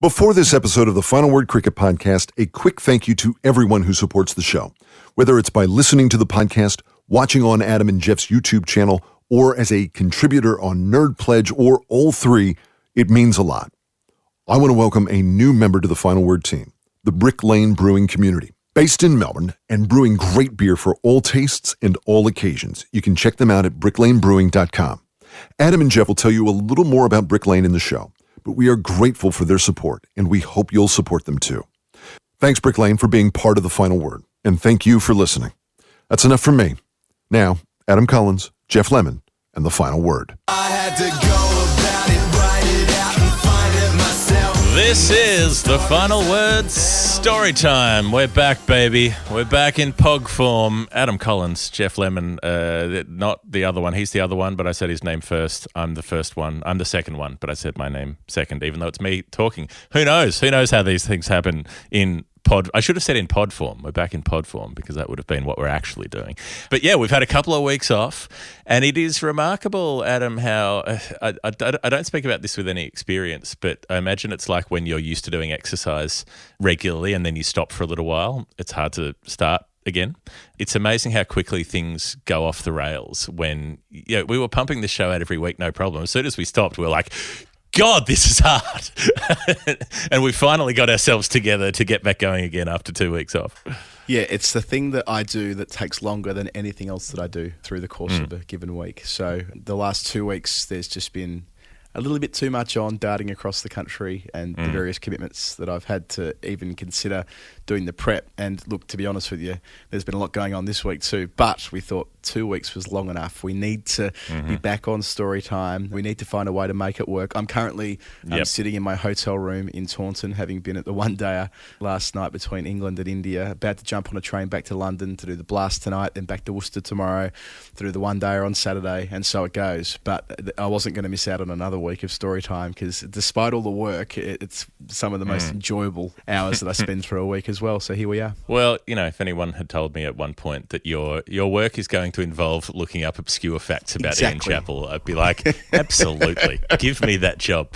Before this episode of the Final Word Cricket Podcast, a quick thank you to everyone who supports the show. Whether it's by listening to the podcast, watching on Adam and Jeff's YouTube channel, or as a contributor on Nerd Pledge, or all three, it means a lot. I want to welcome a new member to the Final Word team, the Brick Lane Brewing Community. Based in Melbourne and brewing great beer for all tastes and all occasions. You can check them out at bricklanebrewing.com. Adam and Jeff will tell you a little more about Brick Lane in the show, but we are grateful for their support, and we hope you'll support them too. Thanks, Brick Lane, for being part of the Final Word, and thank you for listening. That's enough from me. Now, Adam Collins, Jeff Lemon, and the Final Word. I had to go about it, write it out, and find it myself. This is the Final Word story time. We're back, baby. We're back in POG form. Adam Collins, Jeff Lemon, not the other one. He's the other one, but I said his name first. I'm the first one. I'm the second one, but I said my name second, even though it's me talking. Who knows? Who knows how these things happen in pod? I should have said in pod form. We're back in pod form because that would have been what we're actually doing. But yeah, we've had a couple of weeks off, and it is remarkable, Adam, how I don't speak about this with any experience, but I imagine it's like when you're used to doing exercise regularly and then you stop for a little while. It's hard to start again. It's amazing how quickly things go off the rails when we were pumping the show out every week, no problem. As soon as we stopped, we were like, God, this is hard. And we finally got ourselves together to get back going again after 2 weeks off. Yeah, it's the thing that I do that takes longer than anything else that I do through the course of a given week. So the last 2 weeks, there's just been a little bit too much on darting across the country and the various commitments that I've had to even consider doing the prep. And look, to be honest with you, there's been a lot going on this week too, but we thought 2 weeks was long enough. We need to be back on story time. We need to find a way to make it work. I'm currently sitting in my hotel room in Taunton, having been at the one-dayer last night between England and India, about to jump on a train back to London to do the blast tonight, then back to Worcester tomorrow to do the one-dayer on Saturday, and so it goes. But I wasn't going to miss out on another week of story time because despite all the work, it's some of the most enjoyable hours that I spend through a week as well. So here we are. Well, if anyone had told me at one point that your work is going to involve looking up obscure facts about Ian Chappell, I'd be like, absolutely, give me that job.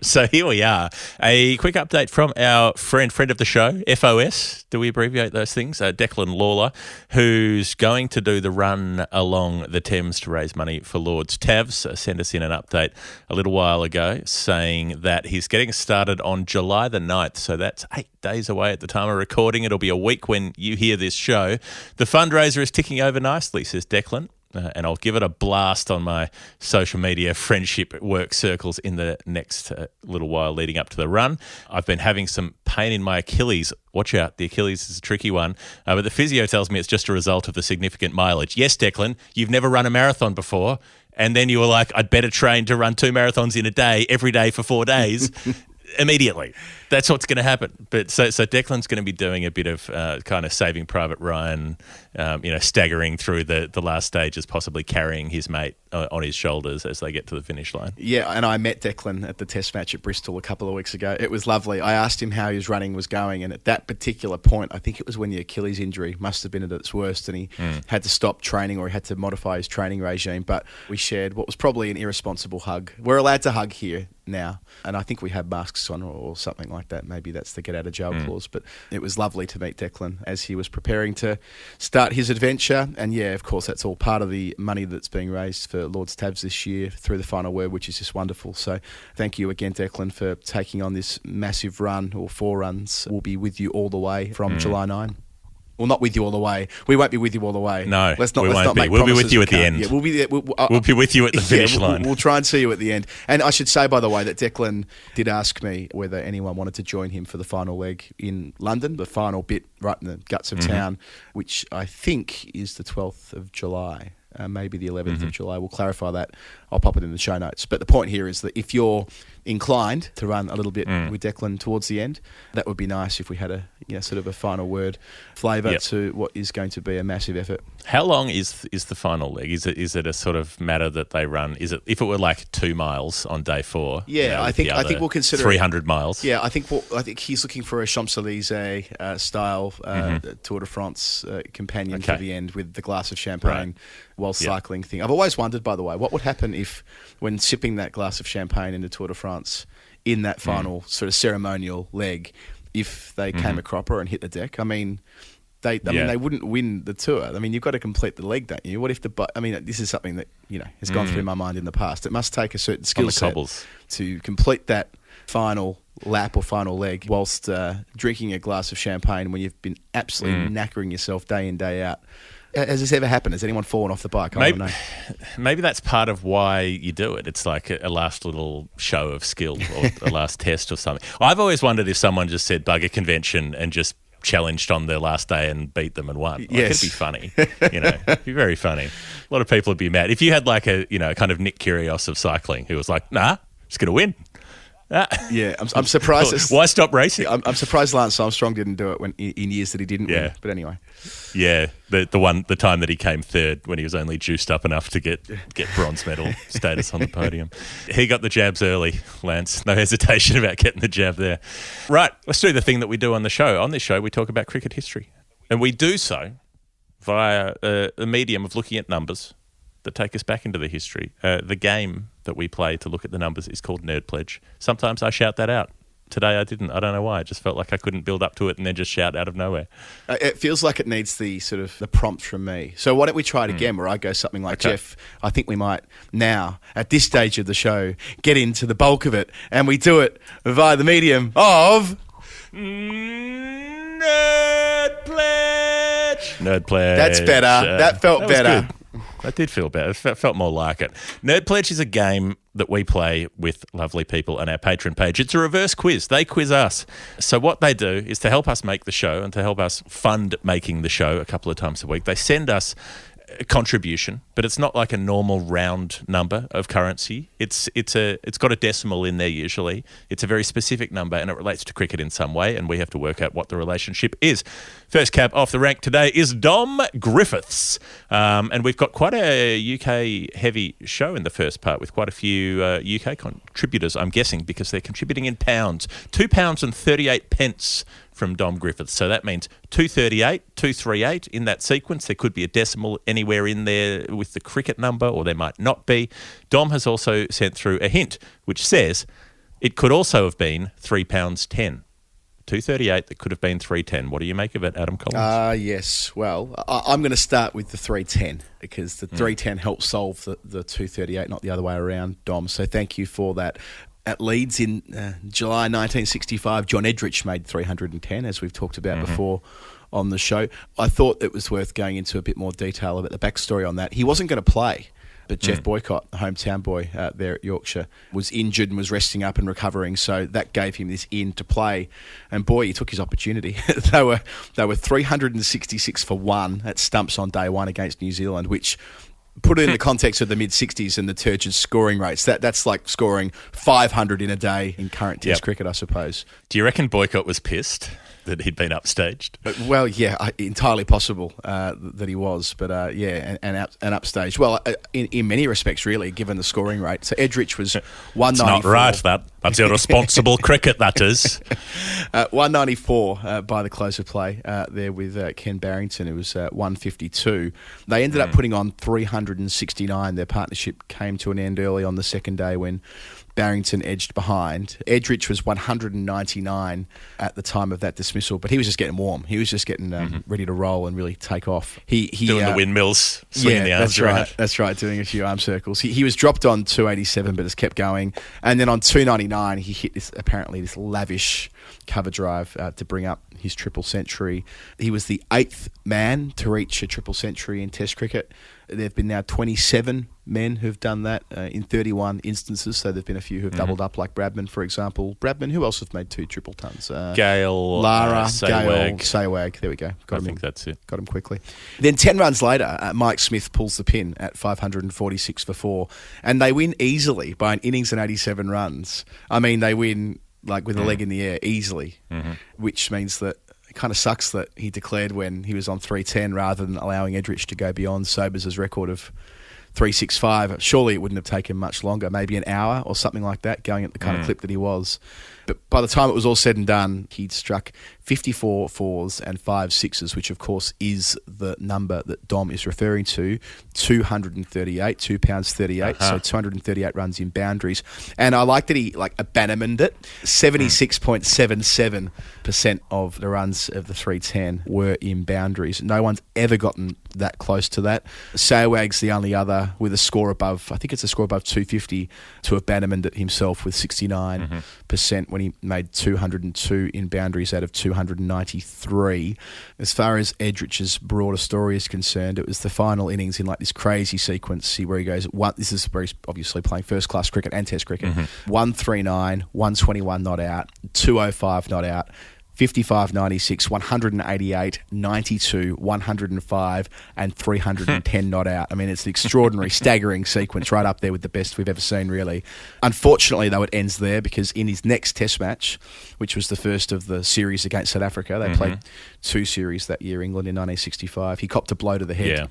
So here we are. A quick update from our friend of the show, FOS. Do we abbreviate those things? Declan Lawler, who's going to do the run along the Thames to raise money for Lord's Tavs, sent us in an update a little while ago saying that he's getting started on July the 9th. So that's 8 days away at the time of recording. It'll be a week when you hear this show. The fundraiser is ticking over nicely, says Declan. And I'll give it a blast on my social media friendship work circles in the next little while leading up to the run. I've been having some pain in my Achilles. Watch out, the Achilles is a tricky one. But the physio tells me it's just a result of the significant mileage. Yes, Declan, you've never run a marathon before. And then you were like, I'd better train to run 2 marathons in a day, every day for 4 days. Immediately. That's what's going to happen. But so Declan's going to be doing a bit of kind of Saving Private Ryan, staggering through the last stages, possibly carrying his mate on his shoulders as they get to the finish line. Yeah, and I met Declan at the test match at Bristol a couple of weeks ago. It was lovely. I asked him how his running was going, and at that particular point, I think it was when the Achilles injury must have been at its worst, and he had to stop training or he had to modify his training regime. But we shared what was probably an irresponsible hug. We're allowed to hug here now, and I think we have masks on or something like that. Maybe that's the get out of jail clause. But it was lovely to meet Declan as he was preparing to start his adventure. And yeah, of course, that's all part of the money that's being raised for Lord's Tabs this year through the Final Word, which is just wonderful. So thank you again, Declan, for taking on this massive run, or 4 runs. We'll be with you all the way from July 9. Well, not with you all the way. We won't be with you all the way. No, let's not we won't make be. We'll be promises with you we at the can't. end. Yeah, we'll be there. We'll be with you at the finish line. We'll try and see you at the end. And I should say, by the way, that Declan did ask me whether anyone wanted to join him for the final leg in London, the final bit right in the guts of town, which I think is the 12th of July. Maybe the 11th of July. We'll clarify that. I'll pop it in the show notes. But the point here is that if you're inclined to run a little bit with Declan towards the end, that would be nice if we had a sort of a final word flavour to what is going to be a massive effort. How long is the final leg? Is it a sort of matter that they run? Is it if it were like 2 miles on day 4? Yeah, I think we'll consider 300 miles. Yeah, I think he's looking for a Champs-Élysées style Tour de France companion for the end with the glass of champagne while cycling thing. I've always wondered, by the way, what would happen if when sipping that glass of champagne in the Tour de France, in that final sort of ceremonial leg if they came a cropper and hit the deck. I mean, I mean, they wouldn't win the tour. I mean, you've got to complete the leg, don't you? What if I mean, this is something that, has gone through my mind in the past. It must take a certain skill set to complete that final lap or final leg whilst drinking a glass of champagne when you've been absolutely knackering yourself day in, day out. Has this ever happened? Has anyone fallen off the bike? I don't know. Maybe that's part of why you do it. It's like a last little show of skill or a last test or something. I've always wondered if someone just said bugger convention and just challenged on their last day and beat them and won. It'd be funny. It'd be very funny. A lot of people would be mad. If you had like a, kind of Nick Kyrgios of cycling who was like, nah, just going to win. Yeah, I'm surprised. Why stop racing? I'm surprised Lance Armstrong didn't do it in years that he didn't win. But anyway. Yeah, the time that he came third when he was only juiced up enough to get bronze medal status on the podium. He got the jabs early, Lance. No hesitation about getting the jab there. Right, let's do the thing that we do on the show. On this show, we talk about cricket history. And we do so via the medium of looking at numbers that take us back into the history. The game that we play to look at the numbers is called Nerd Pledge. Sometimes I shout that out. Today I didn't. I don't know why. I just felt like I couldn't build up to it and then just shout out of nowhere. It feels like it needs the prompt from me. So why don't we try it again where I go something like, Geoff, I think we might now, at this stage of the show, get into the bulk of it, and we do it via the medium of... Nerd Pledge. Nerd Pledge. That's better. That felt better. Good. That did feel better. It felt more like it. Nerd Pledge is a game that we play with lovely people on our Patreon page. It's a reverse quiz. They quiz us. So what they do is to help us make the show and to help us fund making the show a couple of times a week, they send us a contribution, but it's not like a normal round number of currency. It's got a decimal in there usually. It's a very specific number and it relates to cricket in some way, and we have to work out what the relationship is. First cab off the rank today is Dom Griffiths. And we've got quite a UK heavy show in the first part with quite a few UK contributors, I'm guessing, because they're contributing in pounds. £2.38 from Dom Griffiths. So that means 238, 238 in that sequence. There could be a decimal anywhere in there with the cricket number, or there might not be. Dom has also sent through a hint, which says it could also have been £3.10. 238 that could have been 310. What do you make of it, Adam Collins? Yes. Well, I'm going to start with the 310 because the 310 helps solve the 238, not the other way around, Dom. So thank you for that. At Leeds in July 1965, John Edrich made 310, as we've talked about before on the show. I thought it was worth going into a bit more detail about the backstory on that. He wasn't going to play, but Geoff Boycott, the hometown boy there at Yorkshire, was injured and was resting up and recovering, so that gave him this in to play. And boy, he took his opportunity. They were 366 for one at stumps on day one against New Zealand, which... put it in the context of the mid-60s and the Turgid's scoring rates. That's like scoring 500 in a day in current Test cricket, I suppose. Do you reckon Boycott was pissed that he'd been upstaged? Well, yeah, entirely possible that he was. But, and upstaged. Well, in many respects, really, given the scoring rate. So Edrich was 194. It's not right, that's irresponsible cricket, that is. 194 by the close of play there with Ken Barrington. It was 152. They ended up putting on 369. Their partnership came to an end early on the second day when Barrington edged behind. Edrich was 199 at the time of that dismissal, but he was just getting warm. He was just getting ready to roll and really take off. He doing the windmills, swinging the arms around. That's right, doing a few arm circles. He was dropped on 287, but has kept going. And then on 299, he hit this lavish cover drive to bring up his triple century. He was the 8th man to reach a triple century in Test cricket. There have been now 27 men who've done that in 31 instances. So there have been a few who've doubled up, like Bradman, for example. Bradman, who else have made 2 triple tons? Gale, Lara, Saywag. Saywag. There we go. I think that's it. Got him quickly. Then 10 runs later, Mike Smith pulls the pin at 546 for 4. And they win easily by an innings and 87 runs. I mean, they win like with a leg in the air easily, which means that it kind of sucks that he declared when he was on 310 rather than allowing Edrich to go beyond Sobers' record of 365. Surely it wouldn't have taken much longer, maybe an hour or something like that, going at the kind of clip that he was. But by the time it was all said and done, he'd struck 54 fours and 5 sixes, which of course is the number that Dom is referring to, 238, £2.38, so 238 runs in boundaries. And I like that he abandoned it. 76.77% of the runs of the 310 were in boundaries. No one's ever gotten that close to that. Sailwag's the only other with a score above, I think it's a score above 250, to have abandoned it himself with 69% when he made 202 in boundaries out of 293. As far as Edrich's broader story is concerned, it was the final innings in this crazy sequence where he goes, this is very obviously playing first class cricket and test cricket, 139, 121 not out, 205 not out, 55, 96, 188, 92, 105, and 310 not out. I mean, it's an extraordinary, staggering sequence right up there with the best we've ever seen, really. Unfortunately, though, it ends there because in his next test match, which was the first of the series against South Africa, they played 2 series that year, England in 1965, he copped a blow to the head. Yeah.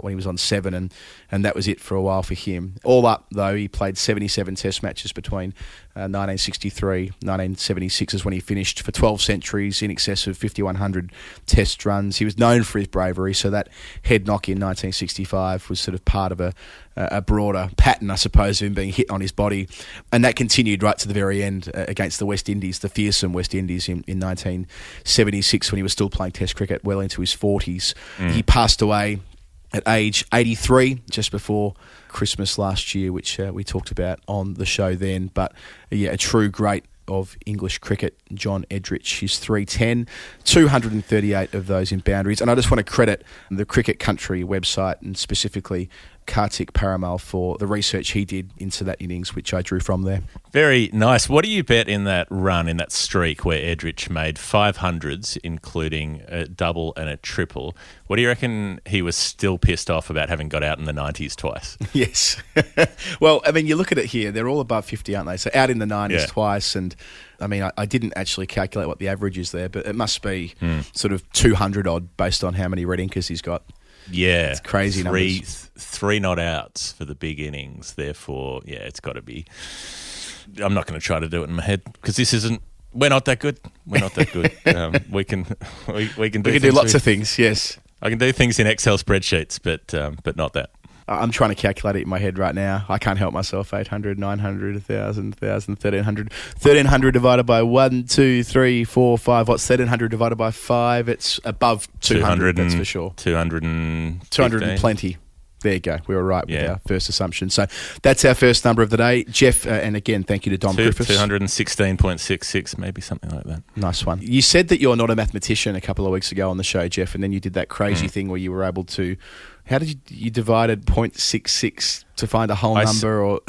When he was on 7, and that was it for a while for him. All up, though, he played 77 test matches between 1963, 1976 is when he finished, for 12 centuries, in excess of 5,100 test runs. He was known for his bravery, so that head knock in 1965 was sort of part of a broader pattern, I suppose, of him being hit on his body. And that continued right to the very end against the West Indies, the fearsome West Indies in 1976, when he was still playing test cricket well into his 40s. He passed away at age 83, just before Christmas last year, which we talked about on the show then. But a true great of English cricket, John Edrich. He's 310, 238 of those in boundaries. And I just want to credit the Cricket Country website, and specifically Kartik Paramal, for the research he did into that innings, which I drew from there. Very nice. What do you bet in that run, in that streak where Edrich made 500s, including a double and a triple? What do you reckon he was still pissed off about having got out in the 90s twice? Yes. Well, I mean, you look at it here, they're all above 50, aren't they? So out in the 90s twice, and I mean, I didn't actually calculate what the average is there, but it must be sort of 200 odd based on how many red inkers he's got. Yeah. It's crazy numbers. Three not outs for the big innings. Therefore, it's got to be. I'm not going to try to do it in my head because this isn't. We're not that good. We're not that good. We can do lots of things. Yes, I can do things in Excel spreadsheets, but not that. I'm trying to calculate it in my head right now. I can't help myself. 800, 900, 1,000, 1,300. 1,300 divided by 1, 2, 3, 4, 5. What's 1,300 divided by 5? It's above 200, that's for sure. 200 and plenty. There you go. We were right with our first assumption. So that's our first number of the day. Jeff, and again, thank you to Dom Griffiths. 216.66, maybe something like that. Nice one. You said that you're not a mathematician a couple of weeks ago on the show, Jeff, and then you did that crazy thing where you were able to... How did you divided 0.66 to find a whole number? Or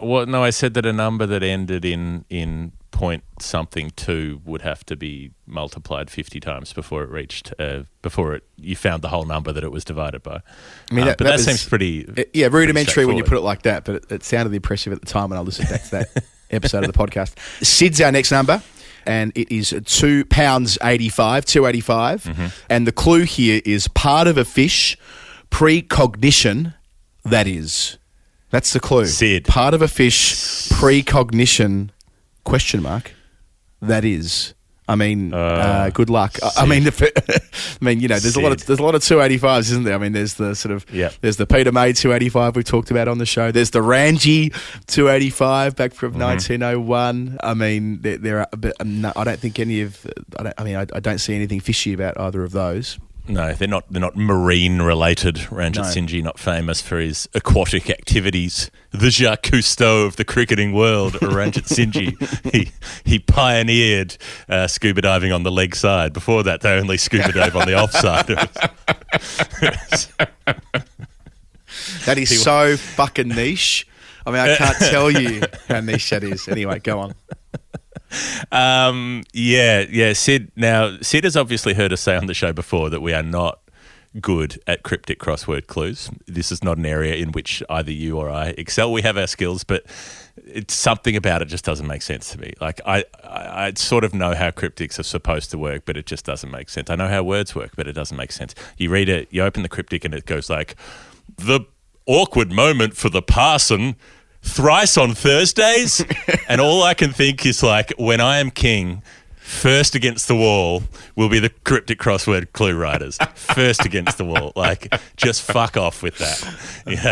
Well, no, I said that a number that ended in point something 2 would have to be multiplied 50 times before it reached, you found the whole number that it was divided by. I mean, that seems pretty rudimentary when you put it like that, but it sounded impressive at the time when I listened back to that episode of the podcast. Sid's our next number, and it is £2.85, and the clue here is part of a fish, precognition, that is. That's the clue. Sid. Part of a fish, precognition, ? That is. I mean, good luck. I mean, there's a lot of 285s, isn't there? I mean, there's the sort of there's the Peter May 285 we've talked about on the show. There's the Ranji 285 back from 1901. I mean, there are, but I don't think any of. I don't see anything fishy about either of those. No, they're not marine related. Ranjit Singh, not famous for his aquatic activities. The Jacques Cousteau of the cricketing world, Ranjit Singh. He pioneered scuba diving on the leg side. Before that, they only scuba dove on the off side. That is so fucking niche. I mean, I can't tell you how niche that is. Anyway, go on. Sid. Now, Sid has obviously heard us say on the show before that we are not good at cryptic crossword clues. This is not an area in which either you or I excel. We have our skills, but it's something about it just doesn't make sense to me. Like I sort of know how cryptics are supposed to work, but it just doesn't make sense. I know how words work, but it doesn't make sense. You read it, you open the cryptic, and it goes like, the awkward moment for the parson thrice on Thursdays, and all I can think is like, when I am king, first against the wall will be the cryptic crossword clue writers. First against the wall. Like, just fuck off with that. You know?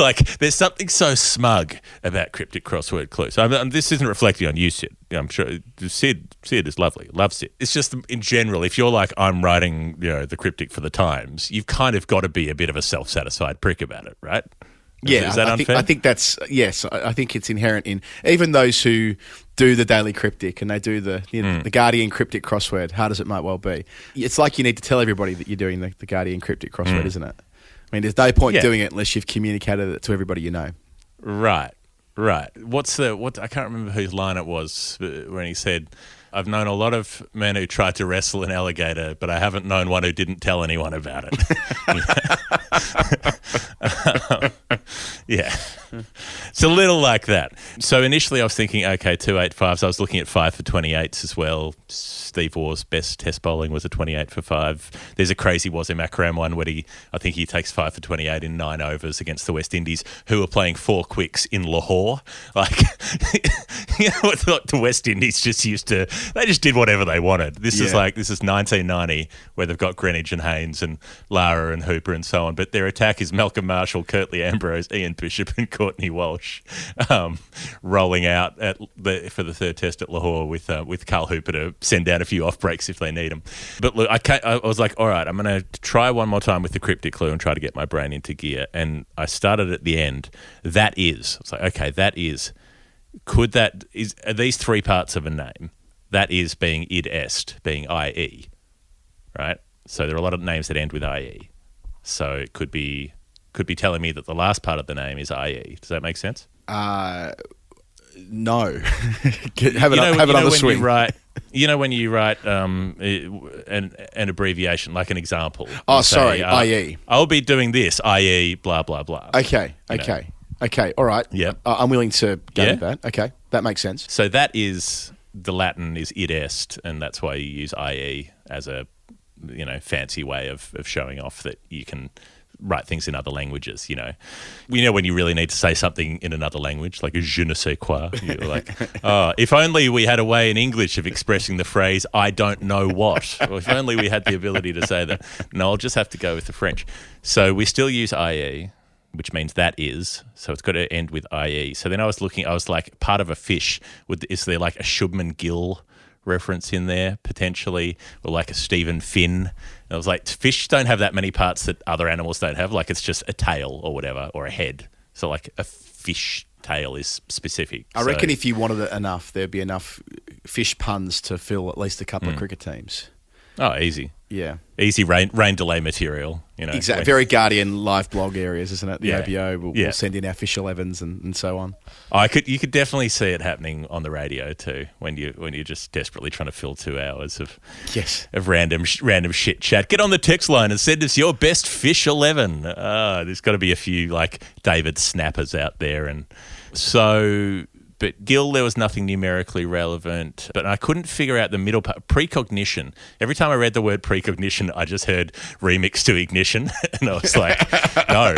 Like, there's something so smug about cryptic crossword clues. This isn't reflecting on you, Sid. I'm sure Sid is lovely. Loves Sid. It's just, in general, if you're like, I'm writing, the cryptic for the Times, you've kind of got to be a bit of a self-satisfied prick about it, right? Yeah, is that unfair? I think that's, yes, I think it's inherent in even those who do the daily cryptic and they do the Guardian cryptic crossword, hard as it might well be. It's like you need to tell everybody that you're doing the Guardian cryptic crossword, isn't it? I mean, there's no point doing it unless you've communicated it to everybody you know. Right. I can't remember whose line it was when he said, I've known a lot of men who tried to wrestle an alligator, but I haven't known one who didn't tell anyone about it. Yeah. It's a little like that. So initially I was thinking, okay, 285s. I was looking at 5 for 28s as well. Steve Waugh's best test bowling was a 28 for 5. There's a crazy Wazim Akram one where I think he takes 5 for 28 in 9 overs against the West Indies, who are playing 4 quicks in Lahore. Like, the West Indies just they just did whatever they wanted. This is 1990 where they've got Greenwich and Haynes and Lara and Hooper and so on, but their attack is Malcolm Marshall, Curtly Ambrose, Ian Bishop and Courtney Walsh rolling out for the third test at Lahore with Carl Hooper to send out a few off breaks if they need them. But look, I was like, all right, I'm going to try one more time with the cryptic clue and try to get my brain into gear. And I started at the end. That is. It's like, okay, that is. Are these 3 parts of a name? That is being id est, being IE, right? So there are a lot of names that end with IE. So it could be telling me that the last part of the name is IE. Does that make sense? No. have it on the swing. When you write an abbreviation, like an example. Oh, sorry, IE. I'll be doing this, IE, blah, blah, blah. Okay, all right. Yeah. I'm willing to go with that. Okay, that makes sense. So that is, the Latin is id est, and that's why you use IE as a fancy way of showing off that you can write things in other languages, when you really need to say something in another language, like a je ne sais quoi, you're like, if only we had a way in English of expressing the phrase, I don't know what, or if only we had the ability to say that. No, I'll just have to go with the French. So we still use IE, which means that is, so it's got to end with IE. So then I was like, part of a fish, is there like a Shubman Gill reference in there potentially, or like a Stephen Finn? And I was like, fish don't have that many parts that other animals don't have, like it's just a tail or whatever, or a head. So like a fish tail is specific. I reckon if you wanted it enough, there'd be enough fish puns to fill at least a couple of cricket teams. Oh, easy. Yeah. Easy rain delay material, Exactly. Very Guardian live blog areas, isn't it? The OBO will Yeah. send in our fish 11s and so on. You could definitely see it happening on the radio too, when you're just desperately trying to fill 2 hours of random shit chat. Get on the text line and send us your best fish 11. There's got to be a few like David Snappers out there, and so. But Gill, there was nothing numerically relevant. But I couldn't figure out the middle part. Precognition. Every time I read the word precognition, I just heard remix to ignition. And I was like, no.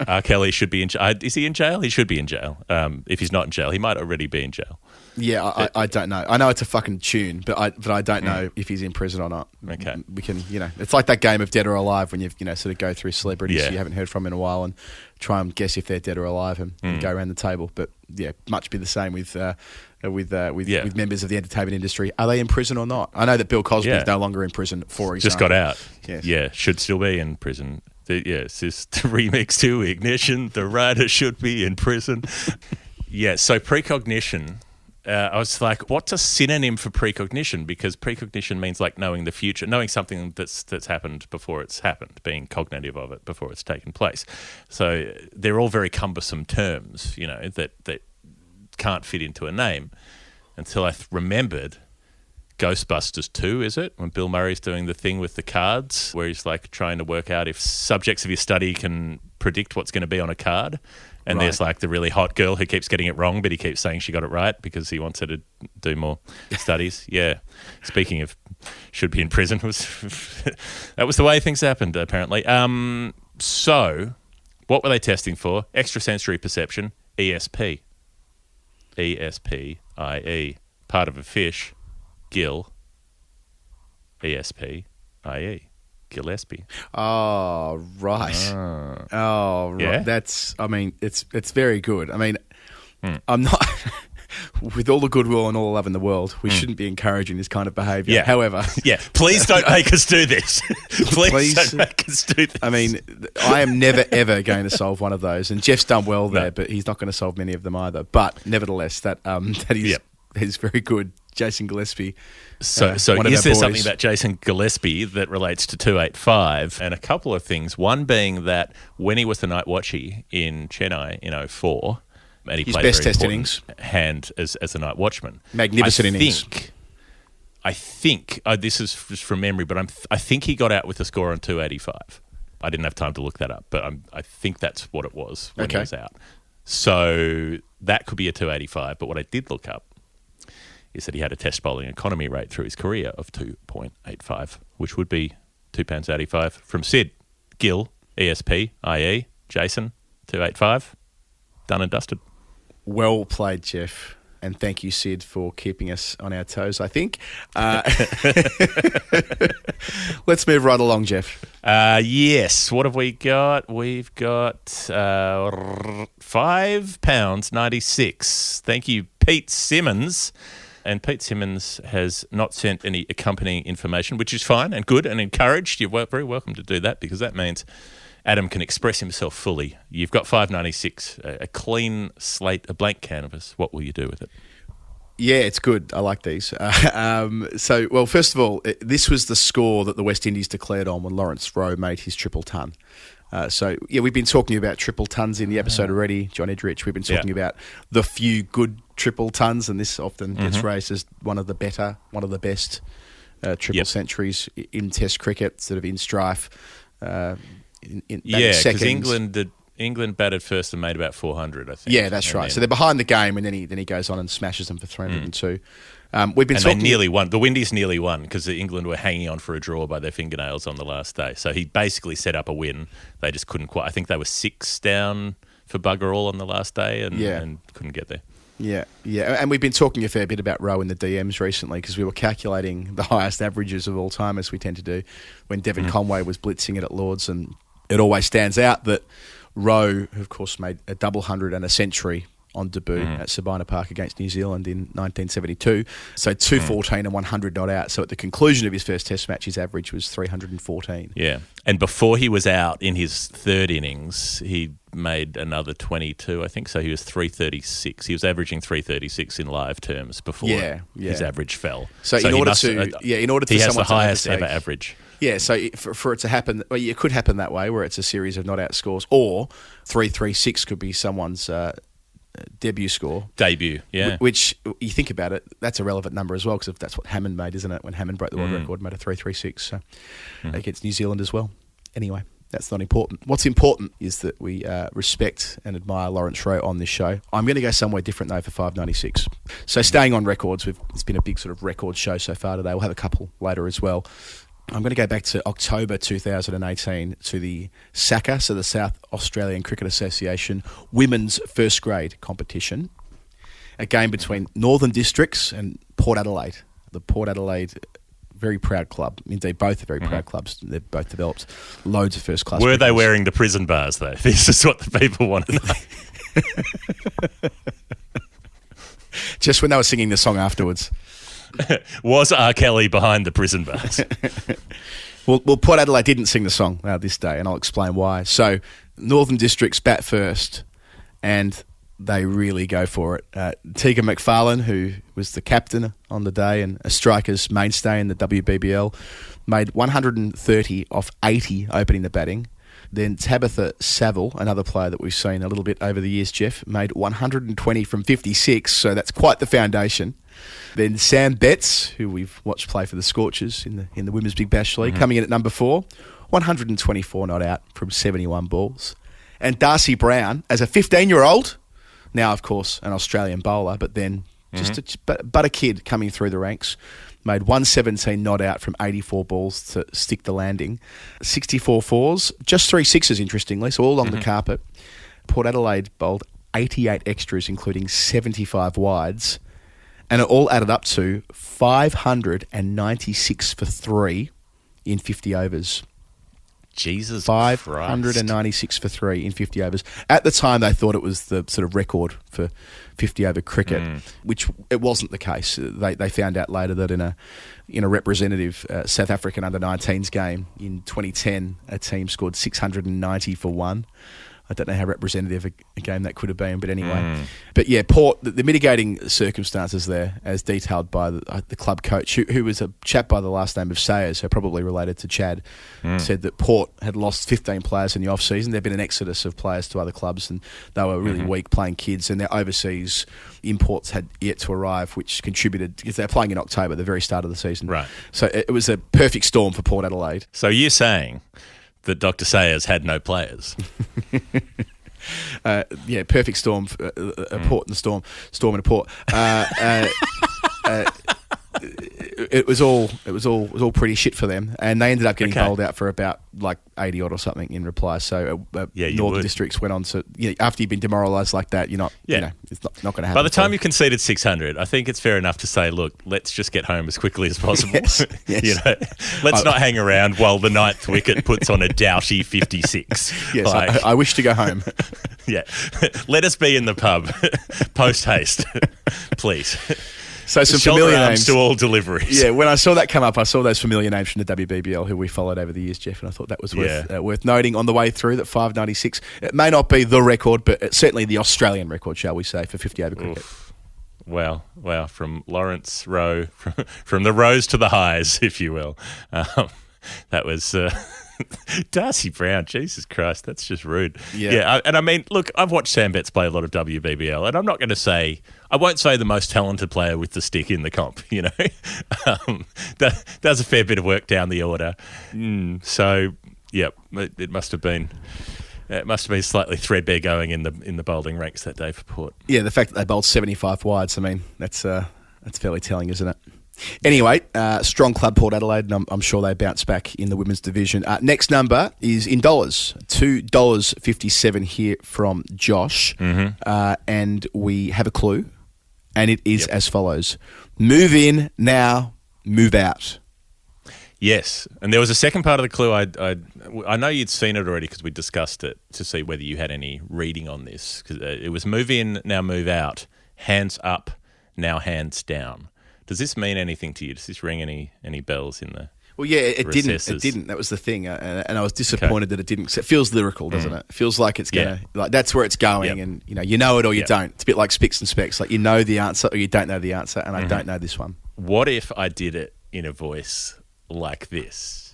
R. Kelly should be in jail. Is he in jail? He should be in jail. If he's not in jail, he might already be in jail. Yeah, I don't know. I know it's a fucking tune, but I don't know if he's in prison or not. Okay. We can, it's like that game of Dead or Alive when you've, sort of go through celebrities you haven't heard from in a while and try and guess if they're dead or alive and go around the table. But yeah, much be the same with members of the entertainment industry. Are they in prison or not? I know that Bill Cosby is no longer in prison, for example. Just got out. Yes. Yeah, should still be in prison. It's just the remix to Ignition. The writer should be in prison. Yeah, so precognition. I was like, what's a synonym for precognition? Because precognition means like knowing the future, knowing something that's happened before it's happened, being cognitive of it before it's taken place. So they're all very cumbersome terms, that can't fit into a name, until I remembered Ghostbusters 2, is it? When Bill Murray's doing the thing with the cards where he's like trying to work out if subjects of his study can predict what's going to be on a card. And there's like the really hot girl who keeps getting it wrong, but he keeps saying she got it right because he wants her to do more studies. Yeah. Speaking of should be in prison, that was the way things happened, apparently. So what were they testing for? Extrasensory perception, ESP. ESPIE. Part of a fish. Gill. ESPIE. Gillespie. Oh, right. Oh, right. Yeah? That's, I mean, it's very good. I mean, I'm not, with all the goodwill and all the love in the world, we shouldn't be encouraging this kind of behaviour. Yeah. However, please don't make us do this. please don't make us do this. I mean, I am never, ever going to solve one of those. And Jeff's done well there, but he's not going to solve many of them either. But nevertheless, that is very good. Jason Gillespie. So is there something about Jason Gillespie that relates to 285? And a couple of things. One being that when he was the night watchie in Chennai in 2004, and he his played best a very test important innings. hand as a night watchman. Magnificent innings. I think this is just from memory, but I think he got out with a score on 285. I didn't have time to look that up, but I think that's what it was when he was out. So that could be a 285. But what I did look up is that he had a test bowling economy rate through his career of 2.85, which would be £2.85 from Sid. Gill, ESP, IE, Jason, 285. Done and dusted. Well played, Jeff. And thank you, Sid, for keeping us on our toes, I think. Let's move right along, Jeff. Yes. What have we got? We've got £5.96. Thank you, Pete Simmons. And Pete Simmons has not sent any accompanying information, which is fine and good and encouraged. You're very welcome to do that because that means Adam can express himself fully. You've got $5.96, a clean slate, a blank canvas. What will you do with it? Yeah, it's good. I like these. Well, first of all, this was the score that the West Indies declared on when Lawrence Rowe made his triple ton. We've been talking about triple tons in the episode already, John Edrich. We've been talking about the few good triple tons, and this often gets raised as one of the best triple centuries in Test cricket, sort of in strife. Because England batted first and made about 400, I think. Yeah, that's right. So they're behind the game, and then he goes on and smashes them for 302. They nearly won. The Windies nearly won because England were hanging on for a draw by their fingernails on the last day. So he basically set up a win. They just couldn't quite. I think they were 6 down for bugger all on the last day and couldn't get there. Yeah. And we've been talking a fair bit about Rowe in the DMs recently because we were calculating the highest averages of all time, as we tend to do, when Devon Conway was blitzing it at Lords. And it always stands out that Rowe, who of course made a double hundred and a century on debut at Sabina Park against New Zealand in 1972. So 214 and 100 not out. So at the conclusion of his first Test match, his average was 314. Yeah. And before he was out in his third innings, he made another 22, I think. So he was 336. He was averaging 336 in live terms before his average fell. So in order for he has someone the highest ever average. Yeah, so for it to happen, well, it could happen that way, where it's a series of not out scores, or 336 could be someone's debut score. Debut, yeah. Which, you think about it, that's a relevant number as well, because that's what Hammond made, isn't it? When Hammond broke the world record, made a 336 so against New Zealand as well. Anyway, that's not important. What's important is that we respect and admire Lawrence Rowe on this show. I'm going to go somewhere different, though, for 596. So staying on records, it's been a big sort of record show so far today. We'll have a couple later as well. I'm going to go back to October 2018 to the SACA, so the South Australian Cricket Association Women's First Grade competition. A game between Northern Districts and Port Adelaide. The Port Adelaide, very proud club. Indeed, both are very proud clubs. They've both developed loads of first-class Were they cricketers. wearing the prison bars, though? This is what the people want to know. Just when they were singing the song afterwards. Was R. Kelly behind the prison bars? Well, Port Adelaide didn't sing the song this day, and I'll explain why. So, Northern Districts bat first, and they really go for it. Tegan McFarlane, who was the captain on the day and a striker's mainstay in the WBBL, made 130 off 80 opening the batting. Then Tabitha Saville, another player that we've seen a little bit over the years, Jeff, made 120 from 56, so that's quite the foundation. Then Sam Betts, who we've watched play for the Scorchers in the Women's Big Bash League, coming in at number 4, 124 not out from 71 balls. And Darcy Brown, as a 15-year-old, now, of course, an Australian bowler, but then but a kid coming through the ranks, made 117 not out from 84 balls to stick the landing. 64 fours, just 3 sixes, interestingly, so all along the carpet. Port Adelaide bowled 88 extras, including 75 wides, and it all added up to 596 for 3 in 50 overs. Jesus 596 for 3 in 50 overs. At the time, they thought it was the sort of record for 50-over cricket, which it wasn't the case. They found out later that in a representative South African under-19s game in 2010, a team scored 690 for 1. I don't know how representative a game that could have been, but anyway. But yeah, Port, the mitigating circumstances there, as detailed by the club coach, who was a chap by the last name of Sayers, so probably related to Chad, said that Port had lost 15 players in the off-season. There'd been an exodus of players to other clubs, and they were really weak playing kids, and their overseas imports had yet to arrive, which contributed, because they're playing in October, the very start of the season. Right. So it was a perfect storm for Port Adelaide. So you're saying that Dr. Sayers had no players? Yeah, perfect storm. A port and a storm and a port. It was all pretty shit for them, and they ended up getting bowled out for about like 80 odd or something in reply. So Northern Districts went on to, after you've been demoralised like that, it's not going to happen. By the time you conceded 600, I think it's fair enough to say, look, let's just get home as quickly as possible. Yes. Let's not hang around while the ninth wicket puts on a doughty 56. Yes, I wish to go home. Yeah, let us be in the pub post haste, please. So some Shoulder familiar arms names to all deliveries. Yeah, when I saw that come up, I saw those familiar names from the WBBL who we followed over the years, Jeff, and I thought that was worth noting on the way through, that 596. It may not be the record, but it's certainly the Australian record, shall we say, for 50 over cricket. Oof. Wow, from Lawrence Rowe, from the Rows to the highs, if you will. That was... Darcy Brown, Jesus Christ, that's just rude. Yeah, and I mean, look, I've watched Sam Betts play a lot of WBBL, and I'm not going to say, I won't say the most talented player with the stick in the comp, does a fair bit of work down the order. So, yeah, it must have been slightly threadbare going in the bowling ranks that day for Port. Yeah, the fact that they bowled 75 wides, I mean, that's fairly telling, isn't it? Anyway, strong club Port Adelaide, and I'm sure they bounce back in the women's division. Next number is in dollars, $2.57 here from Josh, and we have a clue, and it is as follows: move in now, move out. Yes, and there was a second part of the clue. I know you'd seen it already because we discussed it, to see whether you had any reading on this. Because it was move in, now move out, hands up, now hands down. Does this mean anything to you? Does this ring any bells in the? Well, yeah, it didn't. It didn't. That was the thing, and I was disappointed that it didn't. It feels lyrical, doesn't it? It feels like it's gonna, like that's where it's going, and you know it or you don't. It's a bit like Spicks and Specs, like you know the answer or you don't know the answer, and I don't know this one. What if I did it in a voice like this?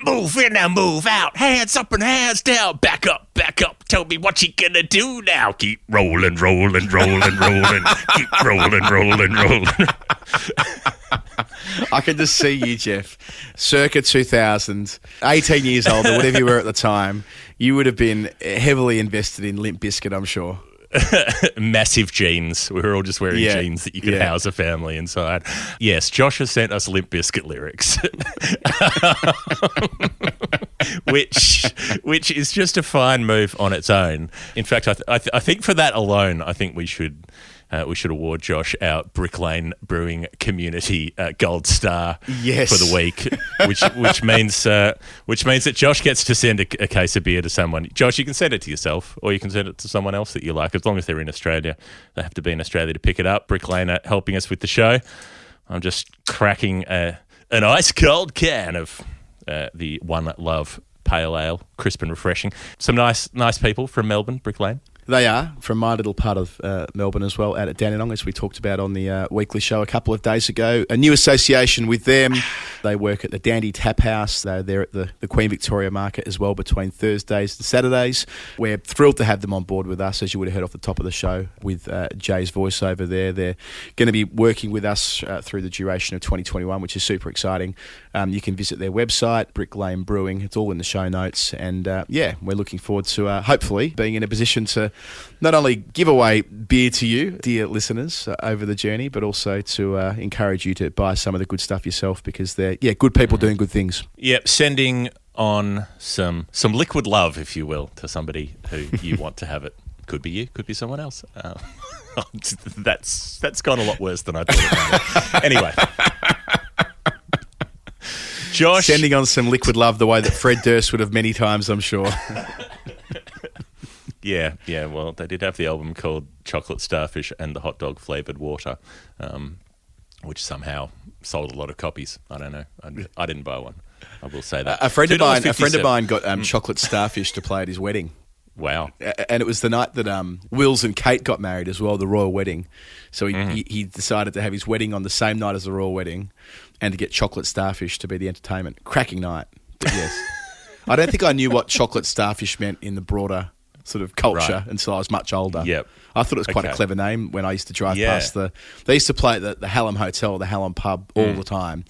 Move in now, move out, hands up and hands down, back up, tell me what you gonna do now. Keep rolling, rolling, rolling, rolling, keep rolling, rolling, rolling. I can just see you, Jeff, circa 2000, 18 years old or whatever you were at the time. You would have been heavily invested in Limp Bizkit, I'm sure. Massive jeans. We were all just wearing jeans that you could house a family inside. Yes, Josh has sent us Limp Bizkit lyrics, which is just a fine move on its own. In fact, I think for that alone, I think we should award Josh our Brick Lane Brewing Community Gold Star for the week, which means that Josh gets to send a case of beer to someone. Josh, you can send it to yourself, or you can send it to someone else that you like, as long as they're in Australia. They have to be in Australia to pick it up. Brick Lane are helping us with the show. I'm just cracking an ice cold can of the One Love Pale Ale, crisp and refreshing. Some nice people from Melbourne, Brick Lane. They are, from my little part of Melbourne as well, out at Dandenong, as we talked about on the weekly show a couple of days ago. A new association with them. They work at the Dandy Tap House. They're there at the Queen Victoria Market as well between Thursdays and Saturdays. We're thrilled to have them on board with us, as you would have heard off the top of the show with Jay's voiceover there. They're going to be working with us through the duration of 2021, which is super exciting. You can visit their website, Brick Lane Brewing. It's all in the show notes. And we're looking forward to hopefully being in a position to not only give away beer to you, dear listeners, over the journey, but also to encourage you to buy some of the good stuff yourself, because they're good people doing good things. Yep, sending on some liquid love, if you will, to somebody who you want to have it. Could be you, could be someone else. That's gone a lot worse than I thought it might. Anyway. Josh. Sending on some liquid love the way that Fred Durst would have many times, I'm sure. Yeah. Well, they did have the album called Chocolate Starfish and the Hot Dog Flavoured Water, which somehow sold a lot of copies. I don't know. I didn't buy one. I will say that. A friend of mine got Chocolate Starfish to play at his wedding. Wow. And it was the night that Wills and Kate got married as well, the royal wedding. So he decided to have his wedding on the same night as the royal wedding and to get Chocolate Starfish to be the entertainment. Cracking night. But yes. I don't think I knew what Chocolate Starfish meant in the broader sort of culture until I was much older. Yep. I thought it was quite a clever name when I used to drive past they used to play at the Hallam Hotel, the Hallam pub all the time.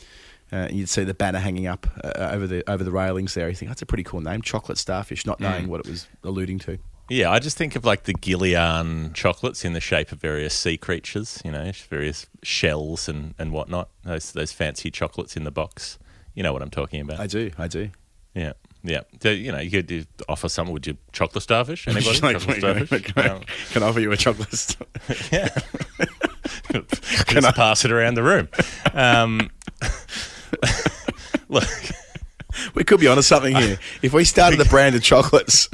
And you'd see the banner hanging up over the railings there. You think, that's a pretty cool name, Chocolate Starfish, not knowing what it was alluding to. Yeah, I just think of like the Gillian chocolates in the shape of various sea creatures, various shells and whatnot. Those fancy chocolates in the box. You know what I'm talking about. I do. Yeah. So, you could offer someone, would you chocolate starfish? Anybody? Can I offer you a chocolate starfish? Yeah. Just pass it around the room. Look. We could be onto something here. If we started a brand of chocolates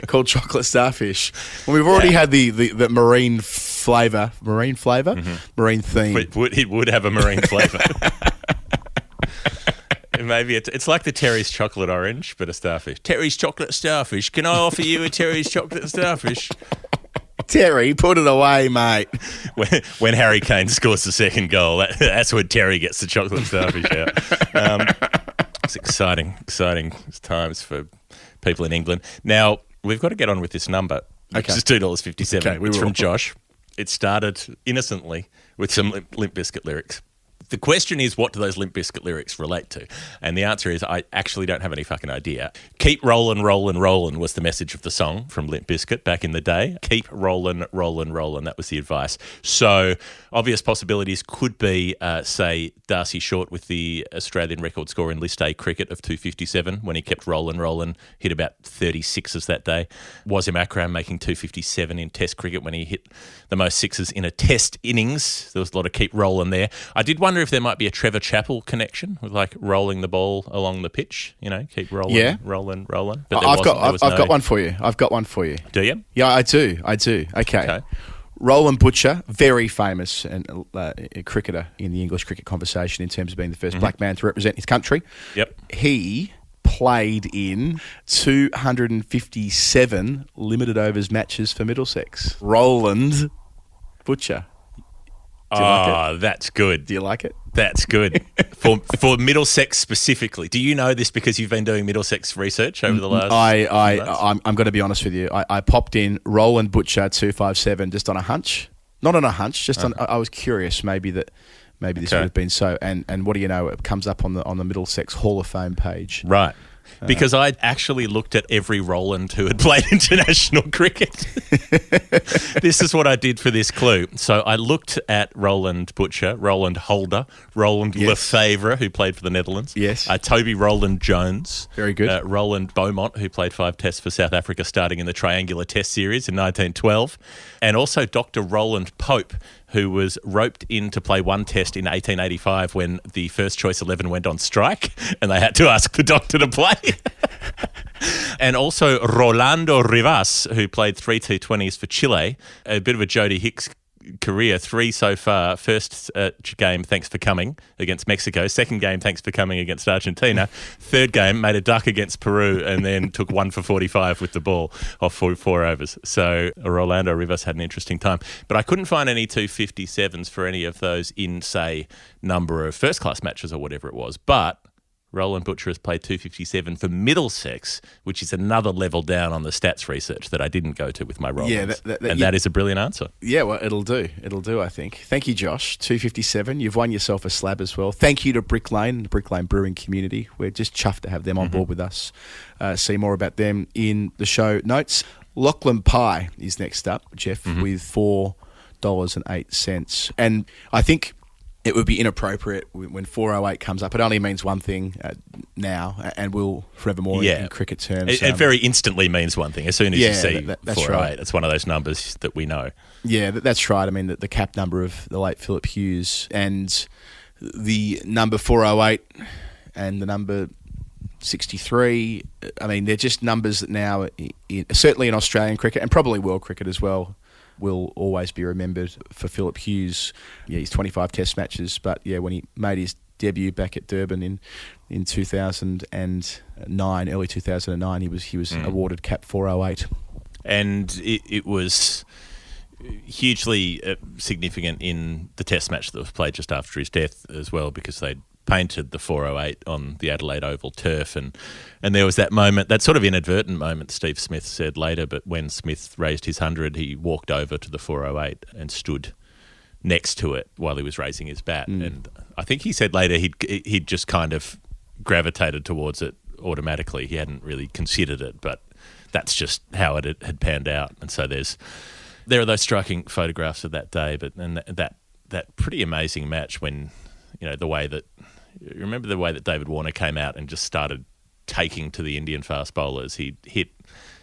called Chocolate Starfish, when we've already had the marine flavour, marine theme. It would have a marine flavour. Maybe it's like the Terry's Chocolate Orange, but a starfish. Terry's Chocolate Starfish. Can I offer you a Terry's Chocolate Starfish? Terry, put it away, mate. When Harry Kane scores the second goal, that's when Terry gets the chocolate starfish out. It's exciting times for people in England. Now, we've got to get on with this number, which is $2.57. Okay, it's from Josh. It started innocently with some Limp Bizkit lyrics. The question is, what do those Limp Bizkit lyrics relate to? And the answer is, I actually don't have any fucking idea. Keep rollin', rollin', rollin' was the message of the song from Limp Bizkit back in the day. Keep rollin', rollin', rollin'. That was the advice. So obvious possibilities could be, say, Darcy Short with the Australian record score in List A cricket of 257 when he kept rollin', hit about 36s that day. Wasim Akram making 257 in Test cricket when he hit the most sixes in a Test innings. There was a lot of keep rollin' there. I did wonder if there might be a Trevor Chappell connection with like rolling the ball along the pitch, keep rolling, rolling. But I've got one for you. I've got one for you. Do you? Yeah, I do. Okay. Roland Butcher, very famous and cricketer in the English cricket conversation in terms of being the first black man to represent his country. Yep. He played in 257 limited overs matches for Middlesex. Roland Butcher. That's good. Do you like it? That's good. For Middlesex specifically. Do you know this because you've been doing Middlesex research over the last I'm going to be honest with you. I popped in Roland Butcher 257 just on a hunch. Not on a hunch, just on I was curious maybe this would have been so. And what do you know? It comes up on the Middlesex Hall of Fame page. Right. Because I actually looked at every Roland who had played international cricket. This is what I did for this clue. So I looked at Roland Butcher, Roland Holder, Roland Lefevre, who played for the Netherlands. Yes. Toby Roland Jones. Very good. Roland Beaumont, who played 5 tests for South Africa starting in the Triangular Test Series in 1912. And also Dr. Roland Pope, who was roped in to play 1 test in 1885 when the first choice 11 went on strike and they had to ask the doctor to play. And also Rolando Rivas, who played 3 T20s for Chile, a bit of a Jody Hicks career, 3 so far. First game, thanks for coming, against Mexico. Second game, thanks for coming, against Argentina. Third game, made a duck against Peru and then took 1 for 45 with the ball off 4 overs. So Rolando Rivas had an interesting time. But I couldn't find any 257s for any of those in, say, number of first-class matches or whatever it was. But Roland Butcher has played 257 for Middlesex, which is another level down on the stats research that I didn't go to with my Rolands. Yeah, that is a brilliant answer. Yeah, well, it'll do. I think. Thank you, Josh. 257. You've won yourself a slab as well. Thank you to Brick Lane, the Brick Lane Brewing community. We're just chuffed to have them on board with us. See more about them in the show notes. Lachan Pye is next up, Geoff, with $4.08. And I think it would be inappropriate when 408 comes up. It only means one thing. now and will forevermore in cricket terms. It very instantly means one thing. As soon as you see that's 408, right. it's one of those numbers that we know. Yeah, that's right. I mean, the cap number of the late Philip Hughes and the number 408 and the number 63, I mean, they're just numbers that now, certainly in Australian cricket and probably world cricket as well, will always be remembered for Philip Hughes. Yeah, his 25 test matches, but yeah, when he made his debut back at Durban in 2009, early 2009, he was awarded cap 408. And it was hugely significant in the test match that was played just after his death as well, because they'd painted the 408 on the Adelaide Oval turf, and there was that moment, that sort of inadvertent moment, Steve Smith said later, but when Smith raised his 100, he walked over to the 408 and stood next to it while he was raising his bat. And I think he said later he'd just kind of gravitated towards it automatically. He hadn't really considered it, but that's just how it had panned out. And so there are those striking photographs of that day, but and that pretty amazing match when, you know, remember the way that David Warner came out and just started taking to the Indian fast bowlers. He hit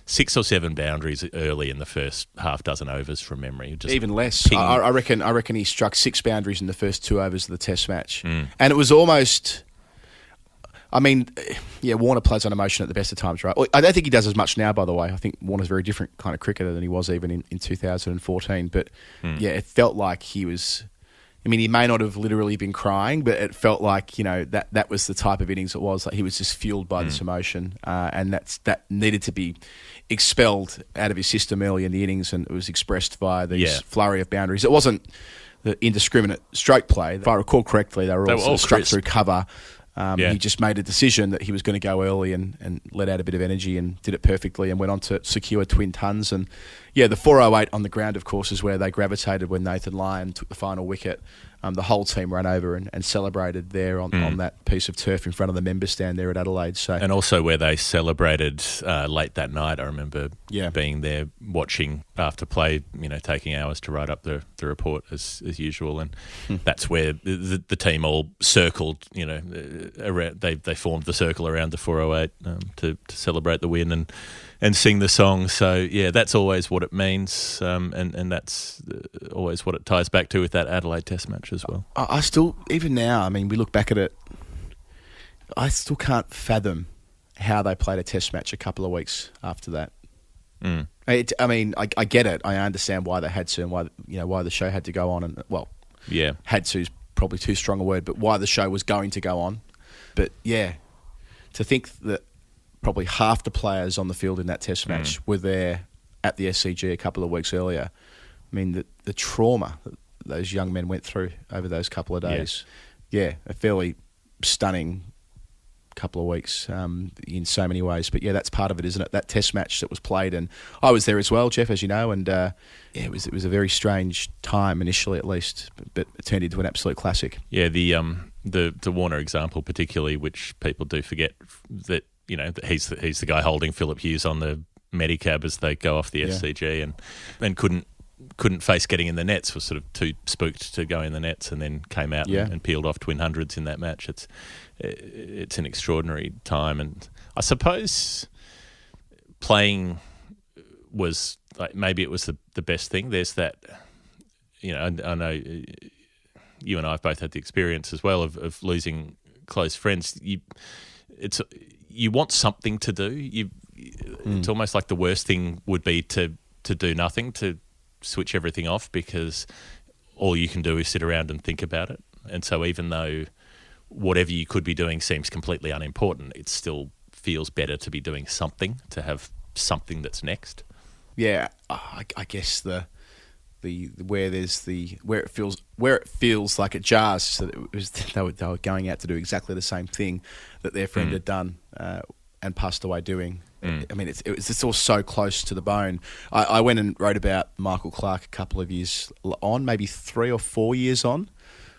6 or 7 boundaries early in the first half dozen overs from memory. Just even less. I reckon he struck 6 boundaries in the first 2 overs of the Test match, and it was almost. I mean, yeah, Warner plays on emotion at the best of times, right? I don't think he does as much now, by the way. I think Warner's a very different kind of cricketer than he was even in 2014. But yeah, it felt like he was. I mean, he may not have literally been crying, but it felt like, you know, that was the type of innings it was. Like he was just fueled by this emotion, and that needed to be expelled out of his system early in the innings, and it was expressed via these flurry of boundaries. It wasn't the indiscriminate stroke play. If I recall correctly, they were all struck through cover. He just made a decision that he was going to go early and let out a bit of energy and did it perfectly and went on to secure twin tons. And yeah, the 408 on the ground, of course, is where they gravitated when Nathan Lyon took the final wicket. The whole team ran over and celebrated there on that piece of turf in front of the member stand there at Adelaide. So, and also where they celebrated late that night. I remember being there watching after play, you know, taking hours to write up the report as usual. And that's where the team all circled, you know, around, they formed the circle around the 408 to celebrate the win and sing the song. So, yeah, that's always what it means, and that's always what it ties back to with that Adelaide Test match as well. I still, even now, I mean, we look back at it, I still can't fathom how they played a Test match a couple of weeks after that. I mean, I get it. I understand why they had to and why the show had to go on. And, well, had to is probably too strong a word, but why the show was going to go on. But, yeah, to think that probably half the players on the field in that Test match were there at the SCG a couple of weeks earlier. I mean, the trauma that those young men went through over those couple of days. Yeah, a fairly stunning couple of weeks in so many ways. But yeah, that's part of it, isn't it? That Test match that was played, and I was there as well, Geoff, as you know, and it was a very strange time initially, at least, but it turned into an absolute classic. Yeah, the Warner example particularly, which people do forget, that, you know, that he's the guy holding Philip Hughes on the Medicab as they go off the SCG, and couldn't face getting in the nets, was sort of too spooked to go in the nets, and then came out and peeled off twin hundreds in that match. It's an extraordinary time, and I suppose playing was, like, maybe it was the best thing. There's that, you know, I know you and I have both had the experience as well of losing close friends. You want something to do. It's almost like the worst thing would be to do nothing, to switch everything off, because all you can do is sit around and think about it. And so even though whatever you could be doing seems completely unimportant, it still feels better to be doing something, to have something that's next. Yeah, I guess where it feels like it jars, so that it was, they were going out to do exactly the same thing that their friend had done and passed away doing. I mean, it's all so close to the bone. I went and wrote about Michael Clarke a couple of years on, maybe 3 or 4 years on.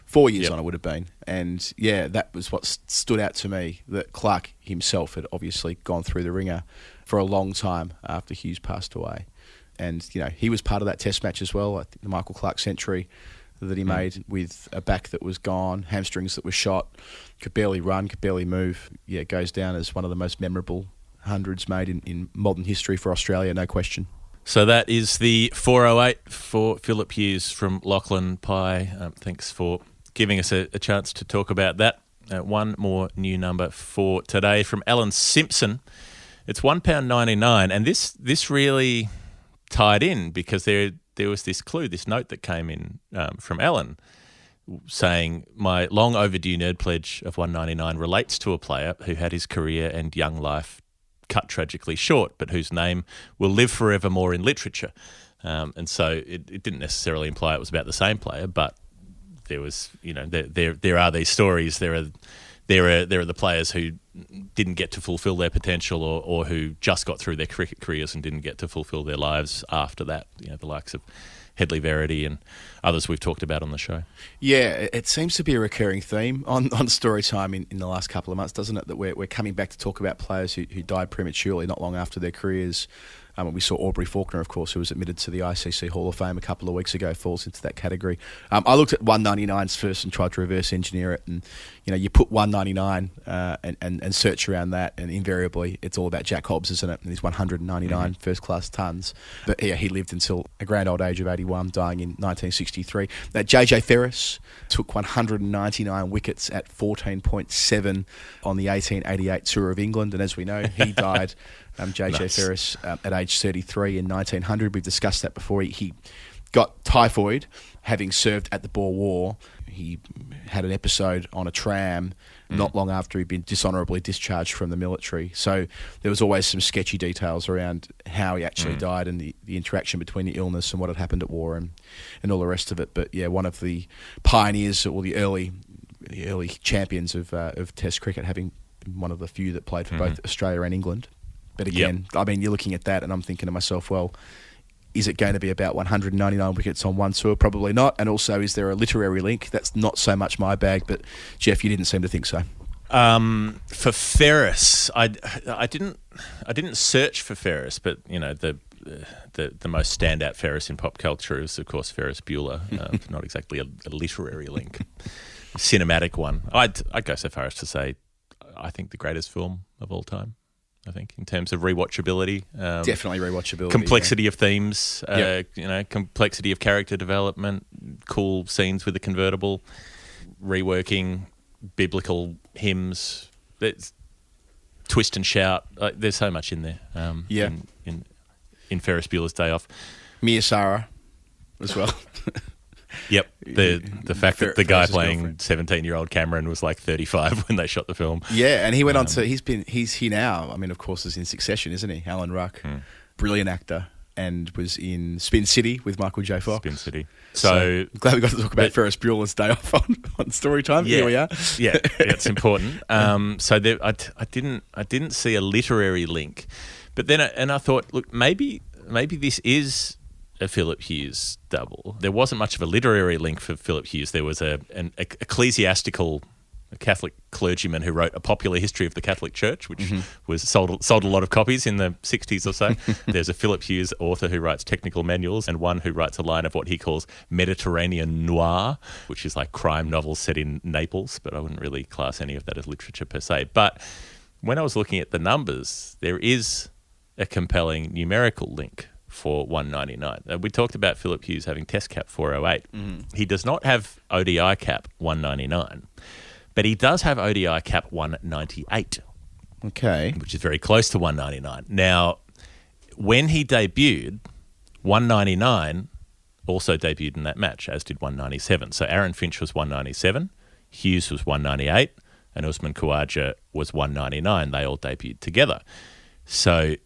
4 years on it would have been. And yeah, that was what stood out to me, that Clarke himself had obviously gone through the ringer for a long time after Hughes passed away. And, you know, he was part of that Test match as well, the Michael Clarke century. that he made with a back that was gone, hamstrings that were shot, could barely run, could barely move. Yeah, it goes down as one of the most memorable hundreds made in modern history for Australia, no question. So that is the 408 for Philip Hughes from Lachan Pye. Thanks for giving us a chance to talk about that. One more new number for today from Alan Simpson. It's £1.99, and this really tied in because there was this clue, this note that came in from Alan saying, my long overdue nerd pledge of $1.99 relates to a player who had his career and young life cut tragically short, but whose name will live forevermore in literature. And so it didn't necessarily imply it was about the same player, but there was, there are these stories. There are the players who didn't get to fulfil their potential or who just got through their cricket careers and didn't get to fulfil their lives after that. The likes of Headley Verity and others we've talked about on the show. Yeah, it seems to be a recurring theme on Storytime in the last couple of months, doesn't it? That we're coming back to talk about players who died prematurely not long after their careers. We saw Aubrey Faulkner, of course, who was admitted to the ICC Hall of Fame a couple of weeks ago, falls into that category. I looked at 199s first and tried to reverse engineer it, and you put 199 and search around that, and invariably it's all about Jack Hobbs, isn't it? And his 199 first-class tons. But yeah, he lived until a grand old age of 81, dying in 1963. JJ Ferris took 199 wickets at 14.7 on the 1888 Tour of England, and as we know, he died. JJ Nice. Ferris at age 33 in 1900. We've discussed that before. He got typhoid, having served at the Boer War. He had an episode on a tram not long after he'd been dishonourably discharged from the military. So there was always some sketchy details around how he actually died and the interaction between the illness and what had happened at war and all the rest of it. But yeah, one of the pioneers or the early champions of Test cricket, having been one of the few that played for both Australia and England. But again, I mean, you're looking at that and I'm thinking to myself, well, is it going to be about 199 wickets on one tour? Probably not. And also, is there a literary link? That's not so much my bag, but Geoff, you didn't seem to think so. For Ferris, I didn't search for Ferris, but the most standout Ferris in pop culture is, of course, Ferris Bueller. Not exactly a literary link, cinematic one. I'd go so far as to say I think the greatest film of all time. I think in terms of rewatchability, Definitely rewatchability, complexity of themes, complexity of character development, cool scenes with the convertible, reworking biblical hymns. There's twist and shout. There's so much in there. In Ferris Bueller's Day Off, Mia Sara as well. Yep. The fact that the guy playing 17-year-old Cameron was like 35 when they shot the film. Yeah, and he went on to he's here now. I mean, of course, is in Succession, isn't he? Alan Ruck, brilliant actor, and was in Spin City with Michael J. Fox. Spin City. So glad we got to talk about Ferris Bueller's Day Off on Storytime. Yeah, Here we are. Yeah, it's important. So I didn't see a literary link, but then I thought, look, maybe this is a Philip Hughes double. There wasn't much of a literary link for Philip Hughes. There was an ecclesiastical Catholic clergyman who wrote a popular history of the Catholic Church, which was sold a lot of copies in the 60s or so. There's a Philip Hughes author who writes technical manuals and one who writes a line of what he calls Mediterranean noir, which is like crime novels set in Naples, but I wouldn't really class any of that as literature per se. But when I was looking at the numbers, there is a compelling numerical link for 199. We talked about Philip Hughes having Test cap 408. He does not have ODI cap 199, but he does have ODI cap 198. Okay. Which is very close to 199. Now, when he debuted, 199 also debuted in that match, as did 197. So Aaron Finch was 197, Hughes was 198, and Usman Khawaja was 199. They all debuted together. So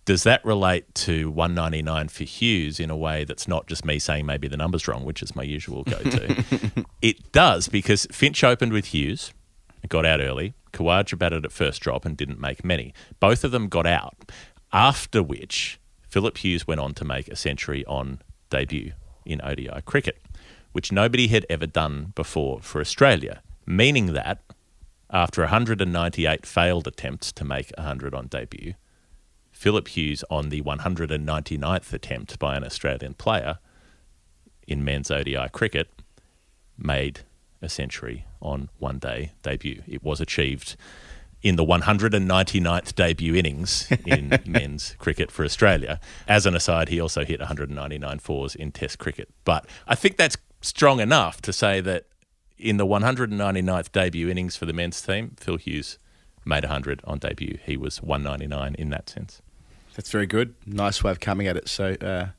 does that relate to 199 for Hughes in a way that's not just me saying maybe the number's wrong, which is my usual go-to? It does, because Finch opened with Hughes, got out early. Khawaja batted at first drop and didn't make many. Both of them got out, after which Philip Hughes went on to make a century on debut in ODI cricket, which nobody had ever done before for Australia, meaning that after 198 failed attempts to make 100 on debut, Philip Hughes, on the 199th attempt by an Australian player in men's ODI cricket, made a century on one-day debut. It was achieved in the 199th debut innings in men's cricket for Australia. As an aside, he also hit 199 fours in Test cricket. But I think that's strong enough to say that in the 199th debut innings for the men's team, Phil Hughes made 100 on debut. He was 199 in that sense. That's very good. Nice way of coming at it. So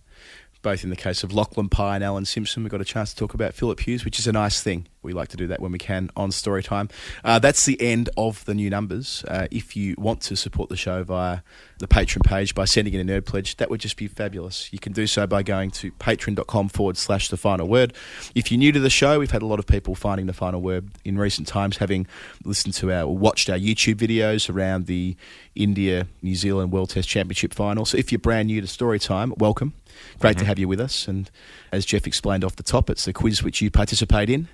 both in the case of Lachan Pye and Alan Simpson, we got a chance to talk about Philip Hughes, which is a nice thing. We like to do that when we can on Storytime. That's the end of the new numbers. If you want to support the show via the Patreon page by sending in a nerd pledge, that would just be fabulous. You can do so by going to patreon.com/The Final Word. If you're new to the show, we've had a lot of people finding The Final Word in recent times, having listened to watched our YouTube videos around the India-New Zealand World Test Championship final. So if you're brand new to Storytime, welcome. Great to have you with us. And as Geoff explained off the top, it's a quiz which you participate in.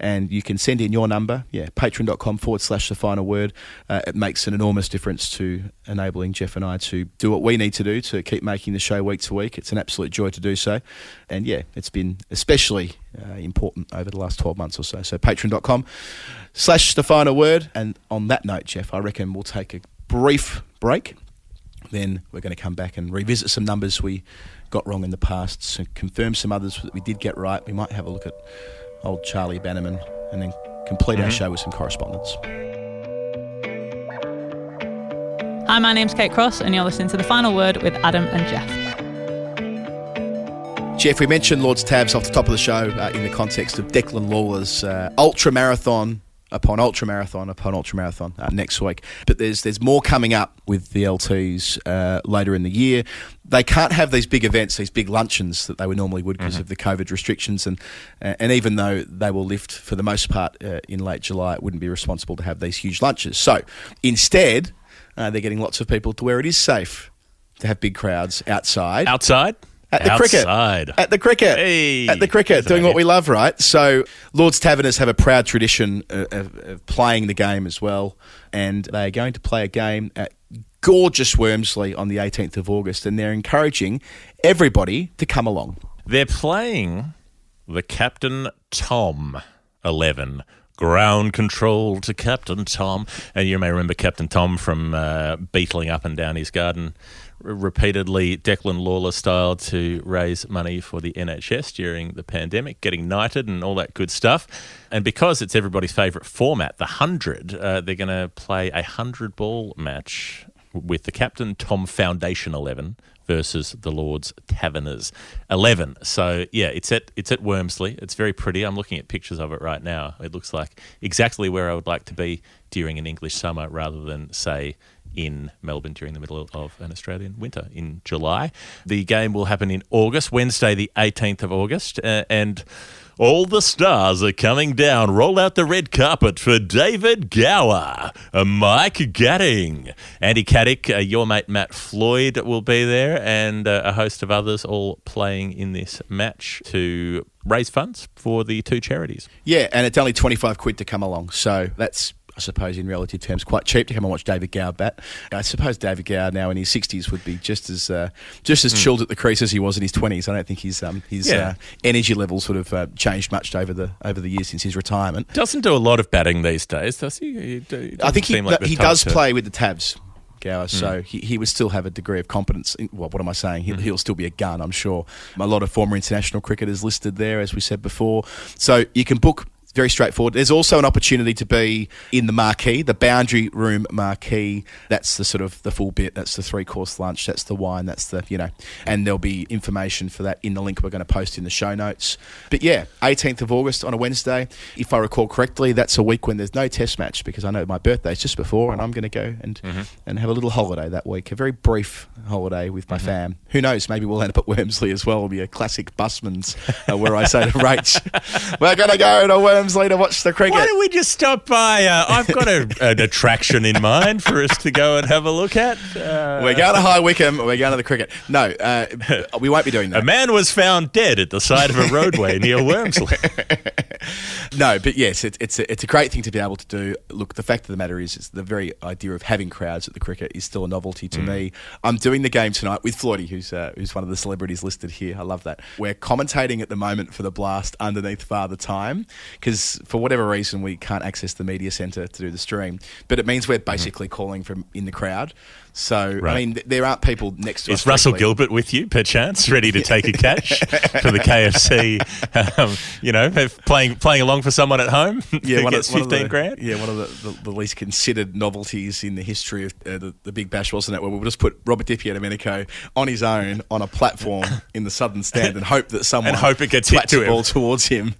And you can send in your number, patreon.com/The Final Word. It makes an enormous difference to enabling Geoff and I to do what we need to do to keep making the show week to week. It's an absolute joy to do so. And it's been especially important over the last 12 months or so. So patreon.com/The Final Word. And on that note, Geoff, I reckon we'll take a brief break. Then we're going to come back and revisit some numbers we got wrong in the past, so confirm some others that we did get right. We might have a look at old Charlie Bannerman and then complete our show with some correspondence. Hi, my name's Kate Cross and you're listening to The Final Word with Adam and Geoff. Geoff, we mentioned Lord's Tabs off the top of the show in the context of Declan Lawler's ultra-marathon upon ultra-marathon upon ultra-marathon next week. But there's more coming up with the LTs later in the year. They can't have these big events, these big luncheons that they would normally would because of the COVID restrictions. And even though they will lift for the most part in late July, it wouldn't be responsible to have these huge lunches. So instead, they're getting lots of people to where it is safe to have big crowds outside. Outside? At the cricket. At the cricket. Hey, at the cricket, doing what we love, right? So Lord's Taverners have a proud tradition of playing the game as well. And they are going to play a game at gorgeous Wormsley on the 18th of August. And they're encouraging everybody to come along. They're playing the Captain Tom 11. Ground control to Captain Tom. And you may remember Captain Tom from beetling up and down his garden repeatedly, Declan Lawler style, to raise money for the NHS during the pandemic, getting knighted and all that good stuff. And because it's everybody's favourite format, the 100, they're going to play a 100-ball match with the Captain Tom Foundation 11 versus the Lord's Taverners 11. So, it's at Wormsley. It's very pretty. I'm looking at pictures of it right now. It looks like exactly where I would like to be during an English summer rather than, say, in Melbourne during the middle of an Australian winter in July. The game will happen in August, Wednesday the 18th of August, and all the stars are coming down. Roll out the red carpet for David Gower, Mike Gatting, Andy Caddick, your mate Matt Floyd will be there, and a host of others all playing in this match to raise funds for the two charities. Yeah, and it's only 25 quid to come along, so that's, I suppose, in relative terms, quite cheap to come and watch David Gower bat. I suppose David Gower now in his 60s would be just as chilled at the crease as he was in his 20s. I don't think his energy levels would have changed much over the years since his retirement. Doesn't do a lot of batting these days, does he? I think he does play with the tabs, Gower, so he would still have a degree of competence. What am I saying? He'll still be a gun, I'm sure. A lot of former international cricketers listed there, as we said before. So you can book. Very straightforward. There's also an opportunity to be in the marquee, the boundary room marquee. That's the sort of the full bit. That's the 3-course lunch. That's the wine. That's the, and there'll be information for that in the link we're going to post in the show notes. But 18th of August on a Wednesday. If I recall correctly, that's a week when there's no test match because I know my birthday's just before and I'm going to go and have a little holiday that week. A very brief holiday with my fam. Who knows? Maybe we'll end up at Wormsley as well. It'll be a classic busman's where I say to Rach, we're going to go to Wormsley to watch the cricket. Why don't we just stop by? I've got an attraction in mind for us to go and have a look at. We're going to High Wycombe. We're going to the cricket. No, we won't be doing that. A man was found dead at the side of a roadway near Wormsley. No, but yes, it's a great thing to be able to do. Look, the fact of the matter is, it's the very idea of having crowds at the cricket is still a novelty to me. I'm doing the game tonight with Floydie, who's one of the celebrities listed here. I love that. We're commentating at the moment for the Blast underneath Father Time because for whatever reason we can't access the media centre to do the stream. But it means we're basically calling from in the crowd. So, Right. I mean, there aren't people next to us. Is Russell directly. Gilbert with you, perchance, ready to take a catch for the KFC? Playing along for someone at home who gets 15 grand. Yeah, one of the least considered novelties in the history of the Big Bash, wasn't it? Where we'll just put Robert Di Domenico on his own on a platform in the southern stand and hope that someone it gets hit twats to a him. ball towards him.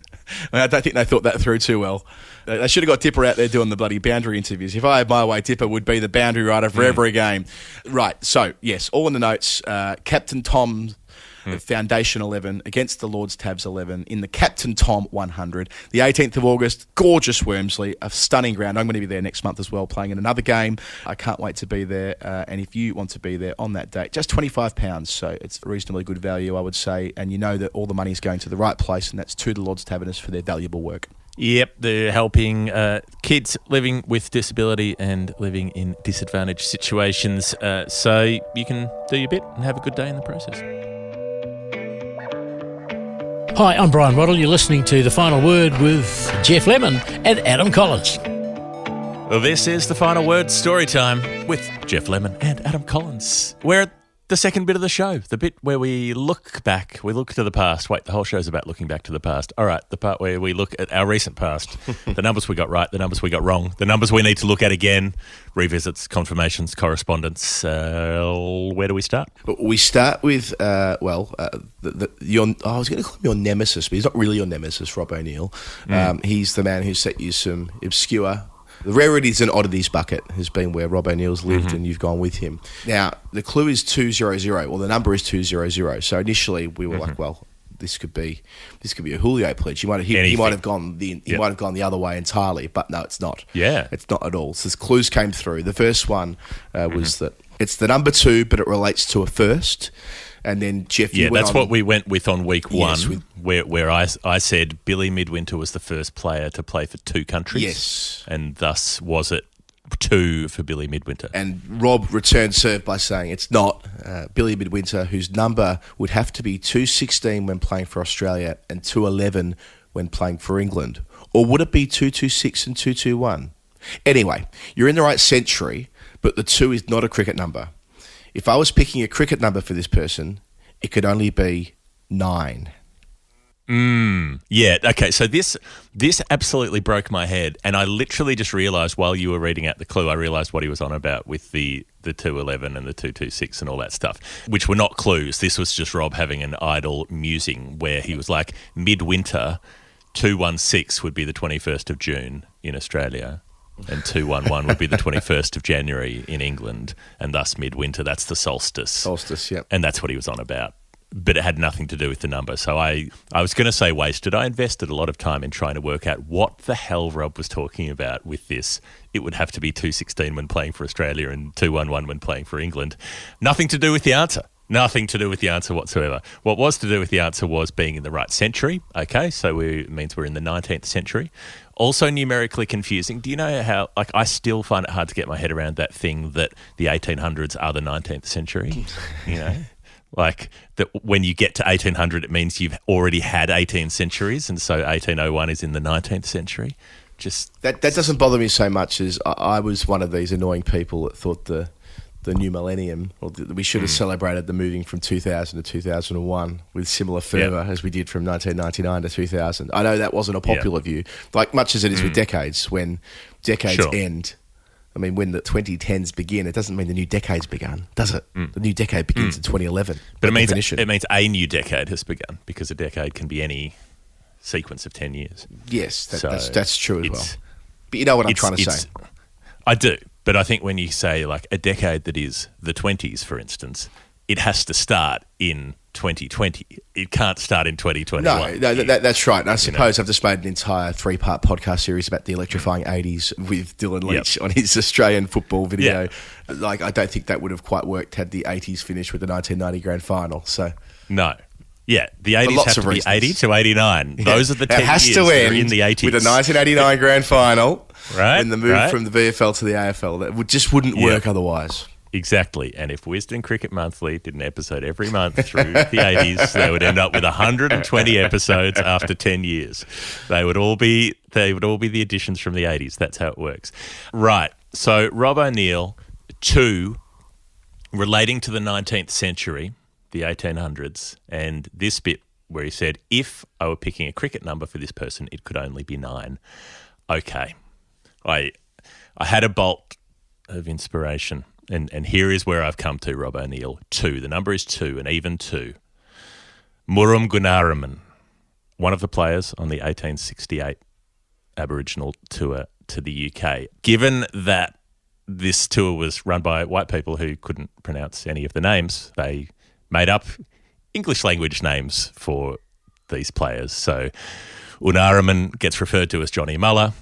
I don't think they thought that through too well. They should have got Dipper out there doing the bloody boundary interviews. If I had my way, Dipper would be the boundary rider for every game. Right, so, yes, all in the notes. Captain Tom, Foundation 11 against the Lord's Tabs 11 in the Captain Tom 100. The 18th of August, gorgeous Wormsley, a stunning ground. I'm going to be there next month as well, playing in another game. I can't wait to be there. And if you want to be there on that date, just £25. So it's a reasonably good value, I would say. And you know that all the money is going to the right place, and that's to the Lord's Taverners for their valuable work. Yep, they're helping kids living with disability and living in disadvantaged situations. So you can do your bit and have a good day in the process. Hi, I'm Brian Waddle. You're listening to The Final Word with Geoff Lemon and Adam Collins. Well, this is The Final Word story time with Geoff Lemon and Adam Collins. We're at the second bit of the show, the bit where we look back, we look to the past. Wait, the whole show's about looking back to the past. All right, the part where we look at our recent past, the numbers we got right, the numbers we got wrong, the numbers we need to look at again, revisits, confirmations, correspondence. Where do we start? We start with, I was going to call him your nemesis, but he's not really your nemesis, Rob O'Neill. He's the man who set you some obscure... The rarities and oddities bucket has been where Rob O'Neill's lived, and you've gone with him. Now, the clue is 200. Well, the number is 200. So initially, we were like, well, this could be a Julio pledge. He might have gone the other way entirely, but no, it's not. Yeah, it's not at all. So the clues came through. The first one was that it's the number 2, but it relates to a first. And then Geoff, that's what we went with on week one, Yes, where I said Billy Midwinter was the first player to play for 2 countries. Yes. And thus was it 2 for Billy Midwinter. And Rob returned serve by saying it's not. Billy Midwinter, whose number would have to be 216 when playing for Australia and 211 when playing for England. Or would it be 226 and 221? Anyway, you're in the right century, but the 2 is not a cricket number. If I was picking a cricket number for this person, it could only be 9. Yeah, okay, so this absolutely broke my head, and I literally just realised while you were reading out the clue, I realised what he was on about with the 211 and the 226 and all that stuff, which were not clues. This was just Rob having an idle musing where he was like, midwinter, 216 would be the 21st of June in Australia. And 211 would be the 21st of January in England, and thus midwinter, that's the solstice. Solstice, yep. And that's what he was on about. But it had nothing to do with the number. So I was going to say wasted. I invested a lot of time in trying to work out what the hell Rob was talking about with this. It would have to be 216 when playing for Australia and 211 when playing for England. Nothing to do with the answer. Nothing to do with the answer whatsoever. What was to do with the answer was being in the right century. Okay, so it means we're in the 19th century. Also numerically confusing. Do you know how, I still find it hard to get my head around that thing that the 1800s are the 19th century, you know? That when you get to 1800, it means you've already had 18 centuries, and so 1801 is in the 19th century. Just That doesn't bother me so much as I was one of these annoying people that thought the new millennium, or we should have celebrated the moving from 2000 to 2001 with similar fervour as we did from 1999 to 2000. I know that wasn't a popular view, much as it is with decades. When decades end, I mean, when the 2010s begin, it doesn't mean the new decade's begun, does it? The new decade begins in 2011. But it means a new decade has begun, because a decade can be any sequence of 10 years. Yes, that's true as well. But you know what I'm trying to say. I do. But I think when you say a decade that is the 20s, for instance, it has to start in 2020. It can't start in 2021. No, that's right. And I suppose I've just made an entire 3-part podcast series about the electrifying 80s with Dylan Leach on his Australian football video. I don't think that would have quite worked had the 80s finished with the 1990 grand final. So No. Yeah, the 80s lots have of to be reasons. 80 to 89. Those are the 10 It has years to that are end in the 80s. with a 1989 grand final. Right, When the move right. from the VFL to the AFL, that just wouldn't work otherwise. Exactly. And if Wisden Cricket Monthly did an episode every month through the 80s, they would end up with 120 episodes after 10 years. They would all be the additions from the 80s. That's how it works. Right. So Rob O'Neill, 2, relating to the 19th century, the 1800s, and this bit where he said, if I were picking a cricket number for this person, it could only be 9. Okay. I had a bolt of inspiration. And here is where I've come to, Rob O'Neill. 2. The number is 2, an even 2. Murrum Gunaraman, one of the players on the 1868 Aboriginal tour to the UK. Given that this tour was run by white people who couldn't pronounce any of the names, they made up English language names for these players. So Unaraman gets referred to as Johnny Muller.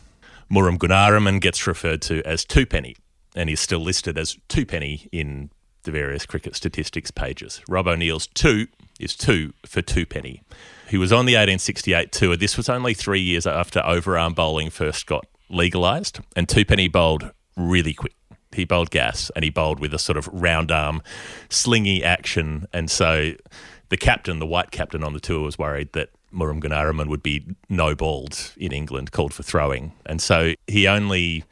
Murrum Gunaraman gets referred to as Twopenny, and he's still listed as Twopenny in the various cricket statistics pages. Rob O'Neill's 2 is 2 for Twopenny. He was on the 1868 tour. This was only 3 years after overarm bowling first got legalised, and Twopenny bowled really quick. He bowled gas, and he bowled with a sort of round arm, slingy action, and so the captain, the white captain on the tour, was worried that Murrum Gunaraman would be no-balled in England, called for throwing, and so he only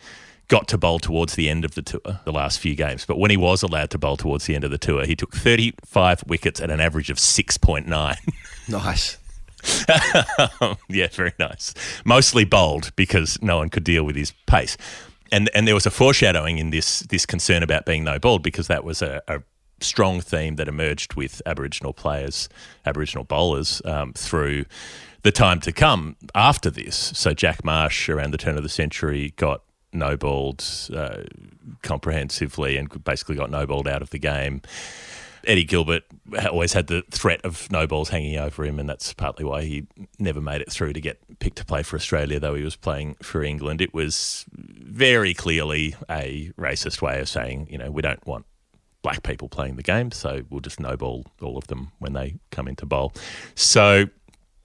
got to bowl towards the end of the tour, the last few games. But when he was allowed to bowl towards the end of the tour, he took 35 wickets at an average of 6.9. Nice. Yeah, very nice. Mostly bowled because no one could deal with his pace. And there was a foreshadowing in this concern about being no-balled, because that was a strong theme that emerged with Aboriginal players, Aboriginal bowlers, through the time to come after this. So Jack Marsh, around the turn of the century, got no-balled comprehensively and basically got no-balled out of the game. Eddie Gilbert always had the threat of no balls hanging over him, and that's partly why he never made it through to get picked to play for Australia, though he was playing for England. It was very clearly a racist way of saying, we don't want black people playing the game, so we'll just no-ball all of them when they come into bowl. So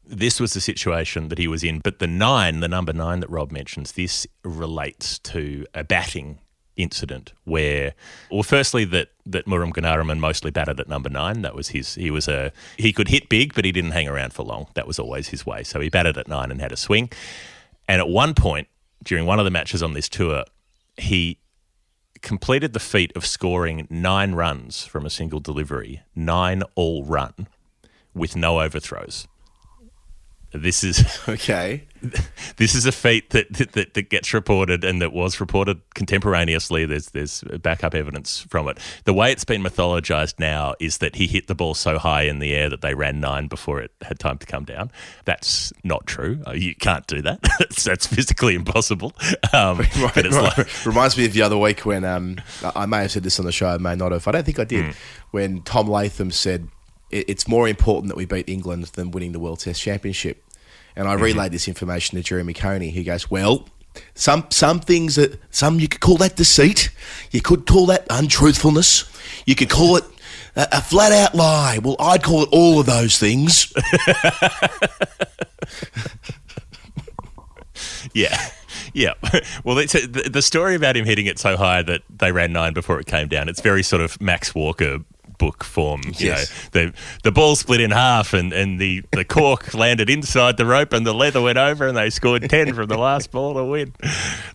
this was the situation that he was in. But the number 9 that Rob mentions, this relates to a batting incident where, well, firstly that Murrum Gunaraman mostly batted at number 9. That was he could hit big, but he didn't hang around for long. That was always his way. So he batted at 9 and had a swing. And at one point, during one of the matches on this tour, he completed the feat of scoring 9 runs from a single delivery, 9 all run, with no overthrows. This is Okay. This is a feat that gets reported, and that was reported contemporaneously. There's backup evidence from it. The way it's been mythologized now is that he hit the ball so high in the air that they ran 9 before it had time to come down. That's not true. You can't do that. That's physically impossible. But it's like, Reminds me of the other week when I may have said this on the show, I may not have. I don't think I did. When Tom Latham said it's more important that we beat England than winning the World Test Championship. And I relayed this information to Jeremy Coney, who goes, well, some things you could call that deceit. You could call that untruthfulness. You could call it a flat-out lie. Well, I'd call it all of those things. Yeah. Yeah. Well, the story about him hitting it so high that they ran 9 before it came down, it's very sort of Max Walker book form. Yes. The ball split in half and the cork landed inside the rope and the leather went over and they scored 10 from the last ball to win.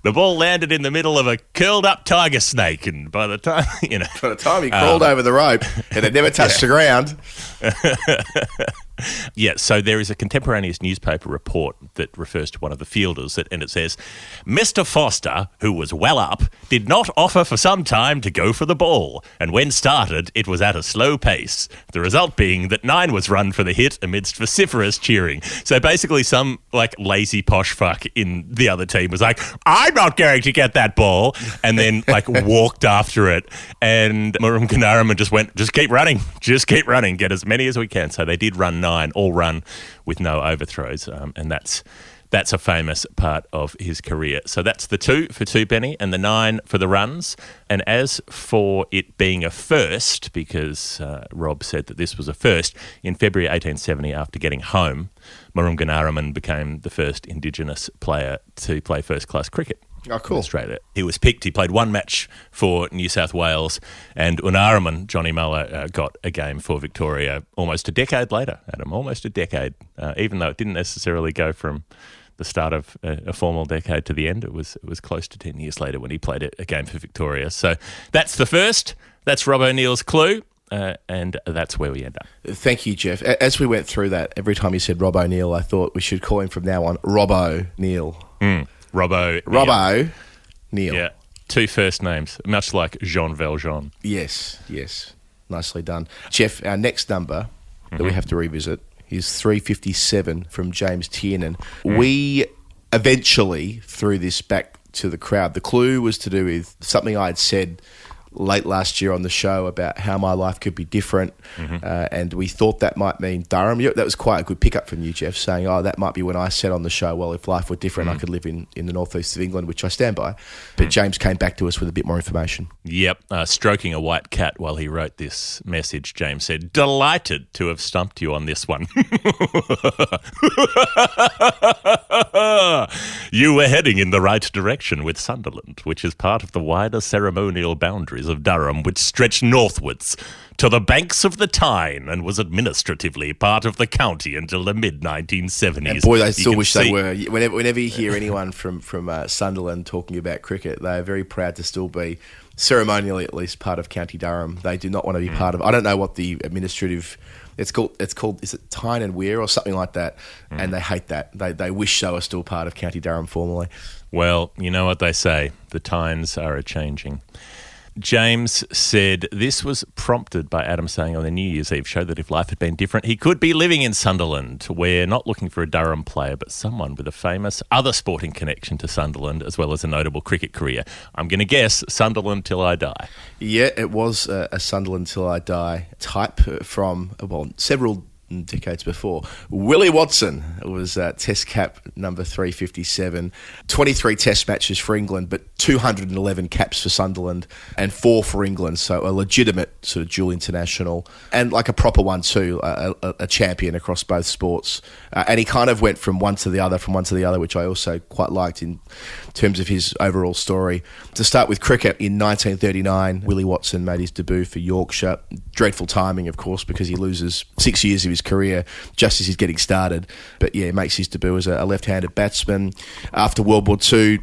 The ball landed in the middle of a curled up tiger snake, and by the time he crawled over the rope and it never touched the ground. Yeah, so there is a contemporaneous newspaper report that refers to one of the fielders, and it says, Mr. Foster, who was well up, did not offer for some time to go for the ball, and when started, it was at a slow pace, the result being that 9 was run for the hit amidst vociferous cheering. So basically some, lazy posh fuck in the other team was like, I'm not going to get that ball, and then, walked after it, and Murrum Gunaraman just went, just keep running, get as many as we can. So they did run 9, all run with no overthrows, and that's that's a famous part of his career. So that's the 2 for 2 Benny and the 9 for the runs. And as for it being a first, because Rob said that this was a first, in February 1870, after getting home, Murunga Naraman became the first Indigenous player to play first-class cricket. Oh, cool. In Australia. He was picked. He played 1 match for New South Wales, and Unaraman, Johnny Muller, got a game for Victoria almost a decade later, Adam, almost a decade, even though it didn't necessarily go from the start of a formal decade to the end. It was close to 10 years later when he played a game for Victoria. So that's the first. That's Rob O'Neill's clue. And that's where we end up. Thank you, Geoff. As we went through that, every time you said Rob O'Neill, I thought we should call him from now on Robbo Neil. Robbo Neil. Yeah, 2 first names, much like Jean Valjean. Yes. Nicely done. Geoff, our next number that we have to revisit is 357 from James Tiernan. We eventually threw this back to the crowd. The clue was to do with something I had said late last year on the show about how my life could be different, and we thought that might mean Durham. That was quite a good pickup from you, Geoff, saying, that might be when I said on the show, well, if life were different, I could live in the northeast of England, which I stand by. But James came back to us with a bit more information. Yep, stroking a white cat while he wrote this message, James said, "Delighted to have stumped you on this one. You were heading in the right direction with Sunderland, which is part of the wider ceremonial boundaries of Durham, which stretched northwards to the banks of the Tyne and was administratively part of the county until the mid-1970s. And boy, I still wish they were. Whenever you hear anyone from Sunderland talking about cricket, they are very proud to still be, ceremonially at least, part of County Durham. They do not want to be part of... I don't know what the administrative... It's called, is it Tyne and Weir or something like that? And they hate that. They wish they were still part of County Durham formally. Well, you know what they say. The times are a-changing. James said this was prompted by Adam saying on the New Year's Eve show that if life had been different, he could be living in Sunderland. We're not looking for a Durham player, but someone with a famous other sporting connection to Sunderland, as well as a notable cricket career. I'm going to guess Sunderland till I die. Yeah, it was a Sunderland till I die type from, several decades before. Willie Watson was Test cap number 357. 23 Test matches for England, but 211 caps for Sunderland and 4 for England. So a legitimate sort of dual international and like a proper one too, a champion across both sports. And he kind of went from one to the other, which I also quite liked in terms of his overall story. To start with cricket, in 1939, Willie Watson made his debut for Yorkshire. Dreadful timing, of course, because he loses 6 years of his career just as he's getting started. But yeah, makes his debut as a left-handed batsman. After World War II,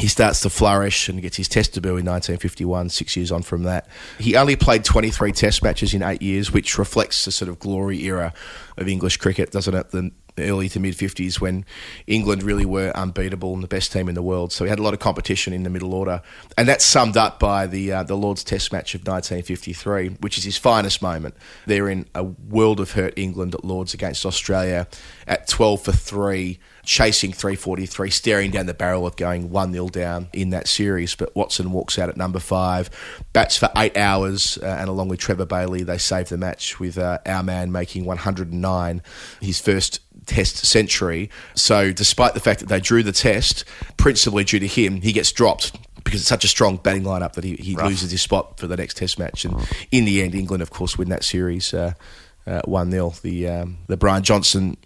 he starts to flourish and gets his Test debut in 1951, 6 years on from that. He only played 23 Test matches in 8 years, which reflects the sort of glory era of English cricket, doesn't it? The early to mid-50s when England really were unbeatable and the best team in the world. So he had a lot of competition in the middle order. And that's summed up by the Lord's Test match of 1953, which is his finest moment. They're in a world of hurt England at Lord's against Australia at 12 for 3, chasing 343, staring down the barrel of going 1-0 down in that series. But Watson walks out at number 5, bats for 8 hours, and along with Trevor Bailey, they save the match with our man making 109, his first Test century. So despite the fact that they drew the Test, principally due to him, he gets dropped because it's such a strong batting lineup that he loses his spot for the next Test match. And in the end, England, of course, win that series 1-0. The Brian Johnson,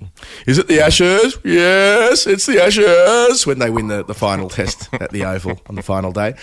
is it the Ashes? Yes, it's the Ashes, when they win the final Test at the Oval on the final day.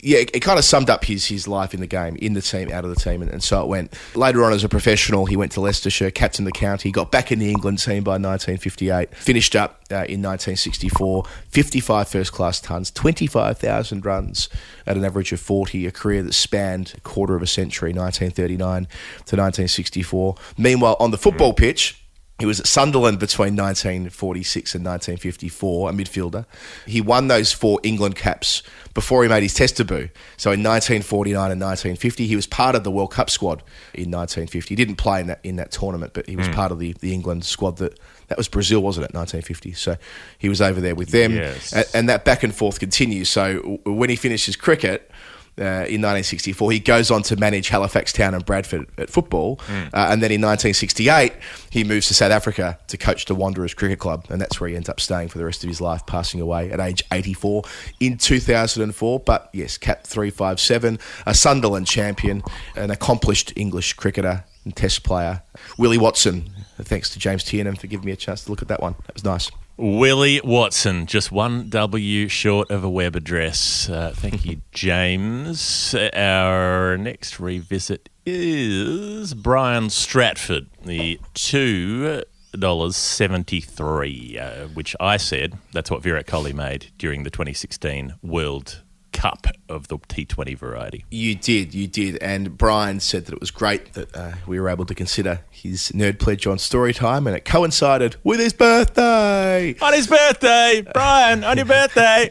Yeah, it kind of summed up his life in the game, in the team, out of the team, and so it went. Later on as a professional, he went to Leicestershire, captained the county, got back in the England team by 1958, finished up in 1964, 55 first-class tons, 25,000 runs at an average of 40, a career that spanned a quarter of a century, 1939 to 1964. Meanwhile, on the football pitch, he was at Sunderland between 1946 and 1954, a midfielder. He won those 4 England caps before he made his Test debut. So in 1949 and 1950, he was part of the World Cup squad in 1950. He didn't play in that tournament, but he was part of the England squad that was Brazil, wasn't it, 1950? So he was over there with them. Yes. And that back and forth continues. So when he finishes cricket, in 1964. He goes on to manage Halifax Town and Bradford at football. And then in 1968, he moves to South Africa to coach the Wanderers Cricket Club. And that's where he ends up staying for the rest of his life, passing away at age 84 in 2004. But yes, Cap 357, a Sunderland champion, an accomplished English cricketer and test player. Willie Watson, thanks to James Tiernan for giving me a chance to look at that one. That was nice. Willie Watson, just one W short of a web address. Thank you, James. Our next revisit is Brian Stratford, the $2.73, which I said that's what Virat Kohli made during the 2016 World Cup of the T20 variety. You did. And Brian said that it was great that we were able to consider his Nerd Pledge on Storytime, and it coincided with his birthday. On his birthday, Brian, on your birthday.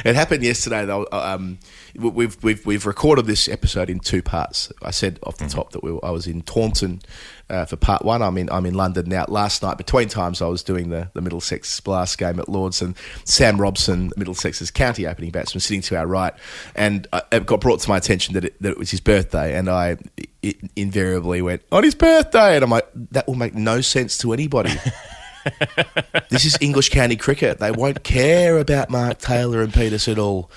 It happened yesterday, though. We've recorded this episode in two parts. I said off the top that I was in Taunton for part one. I'm in London now. Last night, between times, I was doing the Middlesex Blast game at Lords, and Sam Robson, Middlesex's county opening batsman, sitting to our right, and it got brought to my attention that it was his birthday, and I invariably went, on his birthday, and I'm like, that will make no sense to anybody. This is English county cricket. They won't care about Mark Taylor and Peter Siddle.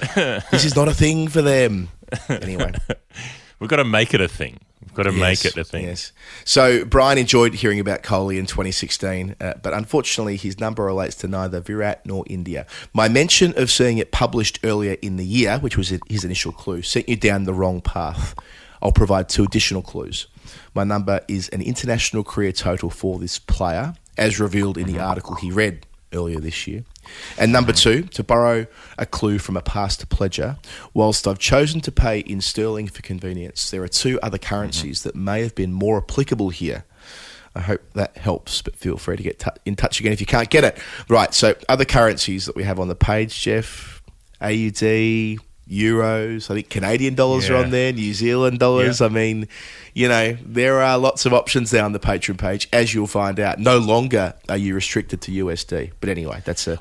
This is not a thing for them. Anyway. We've got to make it a thing. We've got to make it a thing. Yes. So Brian enjoyed hearing about Kohli in 2016, but unfortunately his number relates to neither Virat nor India. My mention of seeing it published earlier in the year, which was his initial clue, sent you down the wrong path. I'll provide two additional clues. My number is an international career total for this player, as revealed in the article he read earlier this year. And number two, to borrow a clue from a past pledger, whilst I've chosen to pay in sterling for convenience, there are two other currencies that may have been more applicable here. I hope that helps, but feel free to get in touch again if you can't get it. Right, so other currencies that we have on the page, Geoff: AUD, euros, I think Canadian dollars are on there, New Zealand dollars. I mean, there are lots of options there on the Patreon page, as you'll find out. No longer are you restricted to USD. But anyway, that's a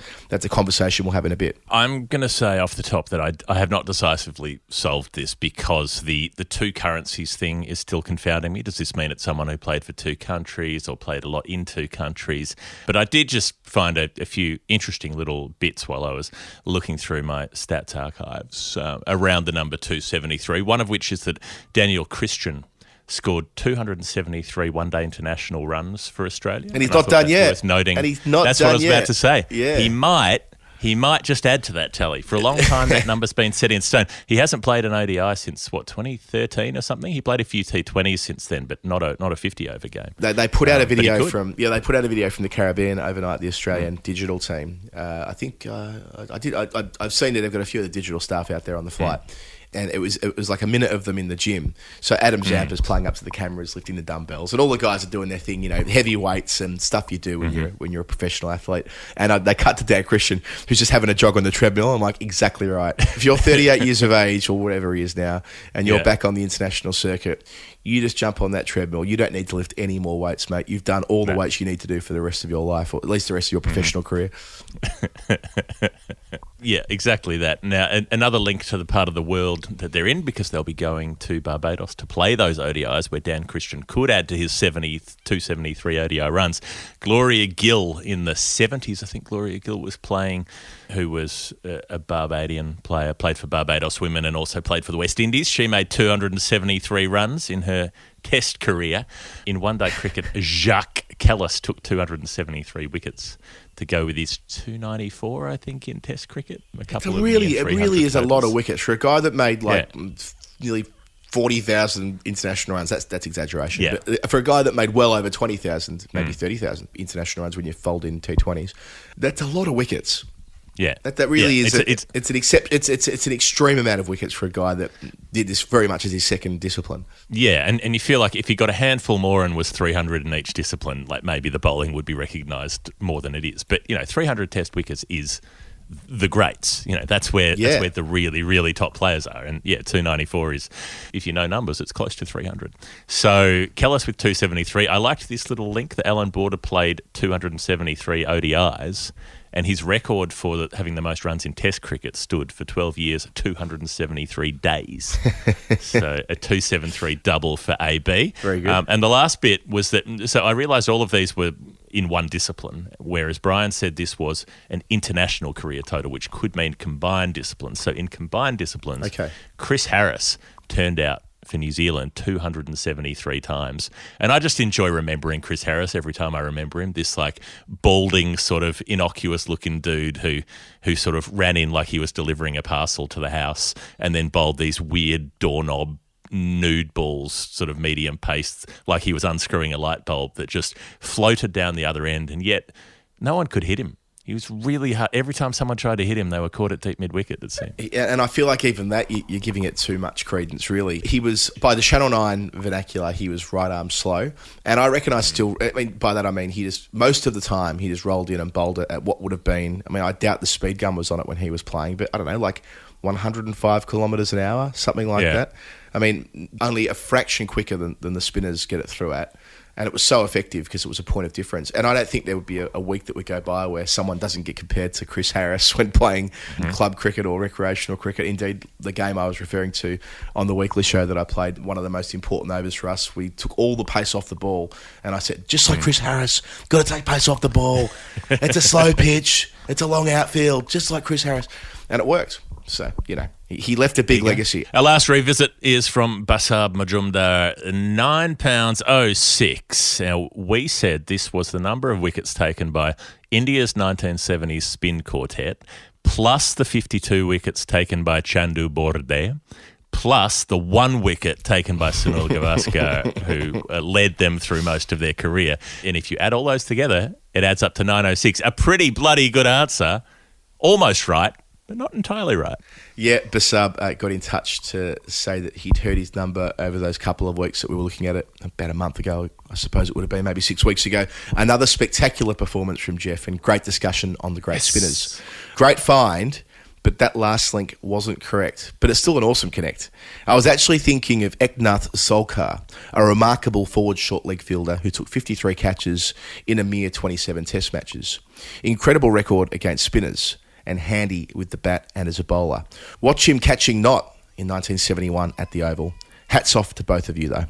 conversation we'll have in a bit. I'm going to say off the top that I have not decisively solved this, because the two currencies thing is still confounding me. Does this mean it's someone who played for two countries or played a lot in two countries? But I did just find a few interesting little bits while I was looking through my stats archives around the number 273, one of which is that Daniel Christian scored 273 one-day international runs for Australia. And he's not done yet. Worth noting. And he's not That's done what I was yet. about to say. Yeah. He might just add to that tally. For a long time, that number's been set in stone. He hasn't played an ODI since, 2013 or something? He played a few T20s since then, but not a 50-over game. They put out a video from the Caribbean overnight, the Australian digital team. I think I've seen that they've got a few of the digital staff out there on the flight. And it was like a minute of them in the gym. So Adam Zampa's playing up to the cameras, lifting the dumbbells, and all the guys are doing their thing, heavy weights and stuff you do when you're a professional athlete. And they cut to Dan Christian, who's just having a jog on the treadmill. I'm like, exactly right. If you're 38 years of age or whatever he is now, and you're back on the international circuit, you just jump on that treadmill. You don't need to lift any more weights, mate. You've done all the weights you need to do for the rest of your life, or at least the rest of your professional career. Yeah, exactly that. Now, another link to the part of the world that they're in, because they'll be going to Barbados to play those ODIs where Dan Christian could add to his 273 ODI runs. Gloria Gill in the 70s, I think Gloria Gill was playing, who was a Barbadian player, played for Barbados women and also played for the West Indies. She made 273 runs in her Test career. In one-day cricket, Jacques Kellis took 273 wickets to go with his 294, I think, in Test cricket. It really is a lot of wickets for a guy that made nearly 40,000 international runs. That's exaggeration. Yeah. But for a guy that made well over 20,000, maybe 30,000 international runs when you fold in T20s, that's a lot of wickets. Yeah, that really is. It's an extreme amount of wickets for a guy that did this very much as his second discipline. Yeah, and you feel like if he got a handful more and was 300 in each discipline, like maybe the bowling would be recognised more than it is. But 300 Test wickets is the greats. That's where the really, really top players are. And 294 is, if you know numbers, it's close to 300. So Kellis with 273. I liked this little link that Alan Border played 273 ODIs. And his record for having the most runs in Test cricket stood for 12 years, 273 days. So a 273 double for AB. Very good. And the last bit was that, so I realised all of these were in one discipline, whereas Brian said this was an international career total, which could mean combined disciplines. So in combined disciplines, Chris Harris turned out for New Zealand 273 times. And I just enjoy remembering Chris Harris every time I remember him, this like balding sort of innocuous looking dude who sort of ran in like he was delivering a parcel to the house and then bowled these weird doorknob nude balls, sort of medium pace, like he was unscrewing a light bulb that just floated down the other end, and yet no one could hit him. He was really hard. Every time someone tried to hit him, they were caught at deep mid-wicket, it seemed. And I feel like even that, you're giving it too much credence, really. He was, by the Channel 9 vernacular, he was right arm slow. And I reckon by that I mean he just, most of the time, he just rolled in and bowled it at what would have been, I doubt the speed gun was on it when he was playing, but I don't know, like 105 kilometres an hour, something like that. Only a fraction quicker than the spinners get it through at. And it was so effective because it was a point of difference. And I don't think there would be a week that would go by where someone doesn't get compared to Chris Harris when playing club cricket or recreational cricket. Indeed, the game I was referring to on the weekly show that I played, one of the most important overs for us, we took all the pace off the ball. And I said, just like Chris Harris, got to take pace off the ball. It's a slow pitch. It's a long outfield, just like Chris Harris. And it worked. So, he left a big legacy. Our last revisit is from Basab Majumdar, £9.06. Now, we said this was the number of wickets taken by India's 1970s spin quartet, plus the 52 wickets taken by Chandu Borde, plus the 1 wicket taken by Sunil Gavaskar, who led them through most of their career. And if you add all those together, it adds up to 906. A pretty bloody good answer. Almost right, but not entirely right. Yeah, Basab got in touch to say that he'd heard his number over those couple of weeks that we were looking at it, about a month ago, I suppose it would have been, maybe 6 weeks ago. Another spectacular performance from Geoff and great discussion on the great spinners. Great find, but that last link wasn't correct. But it's still an awesome connect. I was actually thinking of Eknath Solkar, a remarkable forward short leg fielder who took 53 catches in a mere 27 test matches. Incredible record against spinners, and handy with the bat and as a bowler. Watch him catching Knott in 1971 at the Oval. Hats off to both of you, though.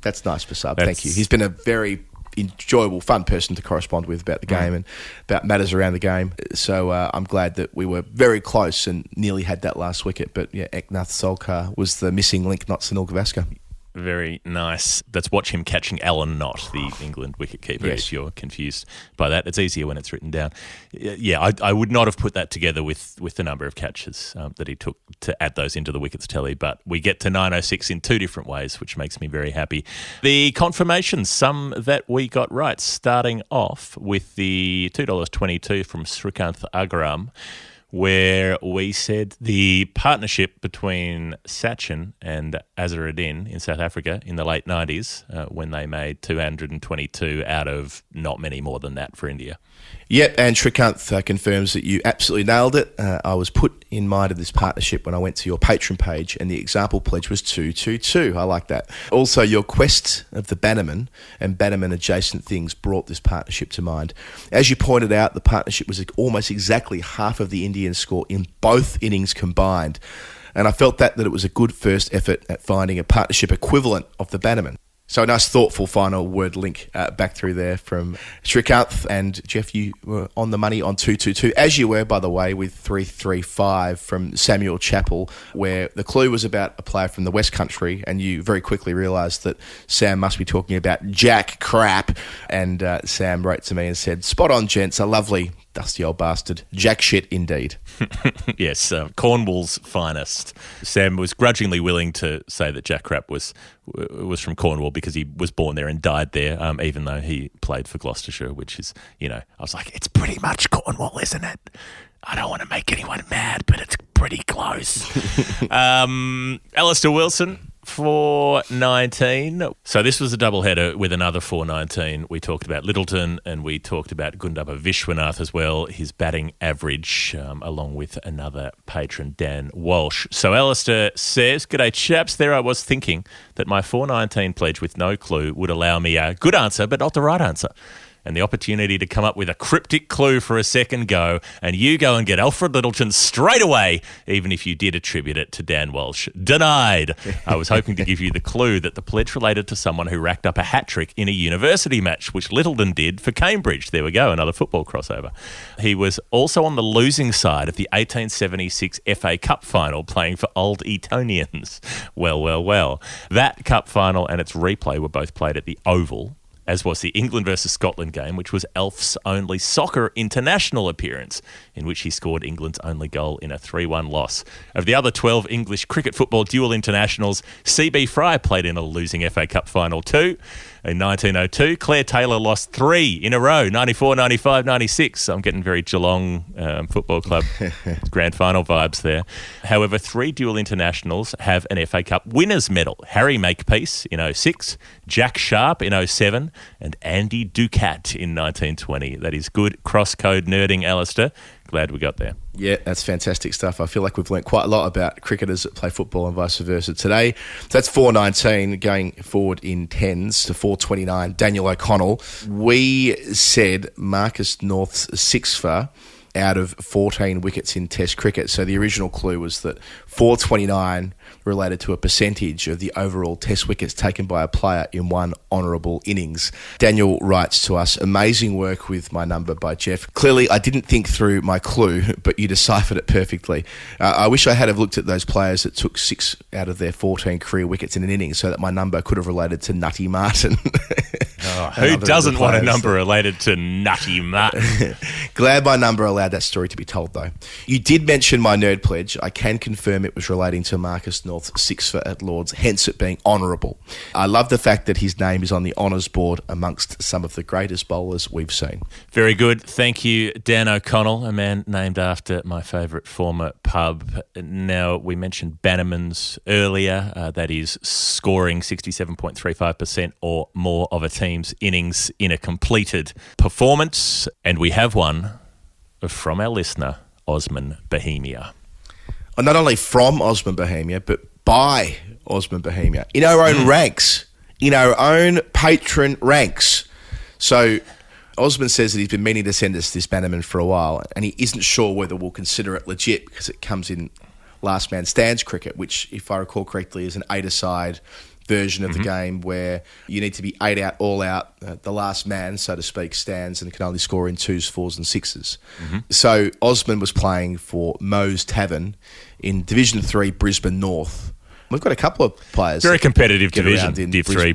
That's nice, Basab. Thank you. He's been a very enjoyable, fun person to correspond with about the game and about matters around the game. So I'm glad that we were very close and nearly had that last wicket. But yeah, Eknath Solkar was the missing link, not Sunil Gavaskar. Very nice. Let's watch him catching Alan Knott, the England wicketkeeper, if you're confused by that. It's easier when it's written down. Yeah, I would not have put that together with the number of catches that he took to add those into the wickets tally, but we get to 906 in 2 different ways, which makes me very happy. The confirmations, some that we got right, starting off with the $2.22 from Srikanth Agram, where we said the partnership between Sachin and Azharuddin in South Africa in the late 90s when they made 222 out of not many more than that for India. Yep, and Srikanth confirms that you absolutely nailed it. I was put in mind of this partnership when I went to your Patreon page, and the example pledge was 222. I like that. Also, your quest of the Bannerman and Bannerman adjacent things brought this partnership to mind. As you pointed out, the partnership was almost exactly half of the Indian score in both innings combined, and I felt that it was a good first effort at finding a partnership equivalent of the Bannerman. So a nice, thoughtful final word link back through there from Srikanth. And Geoff, you were on the money on 222, as you were, by the way, with 335 from Samuel Chappell, where the clue was about a player from the West Country, and you very quickly realised that Sam must be talking about Jack Crap. And Sam wrote to me and said, "Spot on, gents, a lovely dusty old bastard. Jack shit indeed." Yes, Cornwall's finest. Sam was grudgingly willing to say that Jack Crap was from Cornwall because he was born there and died there, even though he played for Gloucestershire, which is, I was like, it's pretty much Cornwall, isn't it? I don't want to make anyone mad, but it's pretty close. Alistair Wilson, 419. So this was a doubleheader with another 419. We talked about Littleton and we talked about Gundaba Vishwanath as well, his batting average, along with another patron, Dan Walsh. So Alistair says, "G'day chaps, there I was thinking that my 419 pledge with no clue would allow me a good answer, but not the right answer. and the opportunity to come up with a cryptic clue for a second go, and you go and get Alfred Littleton straight away, even if you did attribute it to Dan Walsh. Denied. I was hoping to give you the clue that the pledge related to someone who racked up a hat-trick in a university match, which Littleton did for Cambridge. There we go, another football crossover. He was also on the losing side of the 1876 FA Cup final, playing for Old Etonians. Well, well, well. That cup final and its replay were both played at the Oval, as was the England versus Scotland game, which was Elf's only soccer international appearance, in which he scored England's only goal in a 3-1 loss. Of the other 12 English cricket football dual internationals, C.B. Fry played in a losing FA Cup final too. In 1902, Claire Taylor lost 3 in a row, 94, 95, 96. I'm getting very Geelong Football Club grand final vibes there. However, 3 dual internationals have an FA Cup winners medal. Harry Makepeace in 06, Jack Sharp in 07, and Andy Ducat in 1920. That is good cross-code nerding, Alistair. Glad we got there. Yeah, that's fantastic stuff. I feel like we've learnt quite a lot about cricketers that play football and vice versa today. So that's 419 going forward in tens to 429. Daniel O'Connell. We said Marcus North's 6-for out of 14 wickets in Test cricket. So the original clue was that 429 related to a percentage of the overall Test wickets taken by a player in one honourable innings. Daniel writes to us, amazing work with my number by Geoff. Clearly, I didn't think through my clue, but you deciphered it perfectly. I wish I had have looked at those players that took 6 out of their 14 career wickets in an innings so that my number could have related to Nutty Martin. Who doesn't want a number related to Nutty Martin? Glad my number allowed that story to be told, though. You did mention my nerd pledge. I can confirm it was relating to Marcus North's 6-for at Lords, hence it being honourable. I love the fact that his name is on the honours board amongst some of the greatest bowlers we've seen. Very good. Thank you, Dan O'Connell, a man named after my favourite former pub. Now, we mentioned Bannerman's earlier. That is scoring 67.35% or more of a team's innings in a completed performance. And we have one from our listener, Osman Bahemia. Not only from Osman Bahemia, but by Osman Bahemia, in our own ranks, in our own patron ranks. So Osman says that he's been meaning to send us this Bannerman for a while, and he isn't sure whether we'll consider it legit because it comes in last man stands cricket, which, if I recall correctly, is an 8-a-side version of the game where you need to be 8 out, all out. The last man, so to speak, stands and can only score in 2s, 4s and 6s. So Osman was playing for Moe's Tavern in Division 3, Brisbane North. We've got a couple of players. Very competitive division, Div 3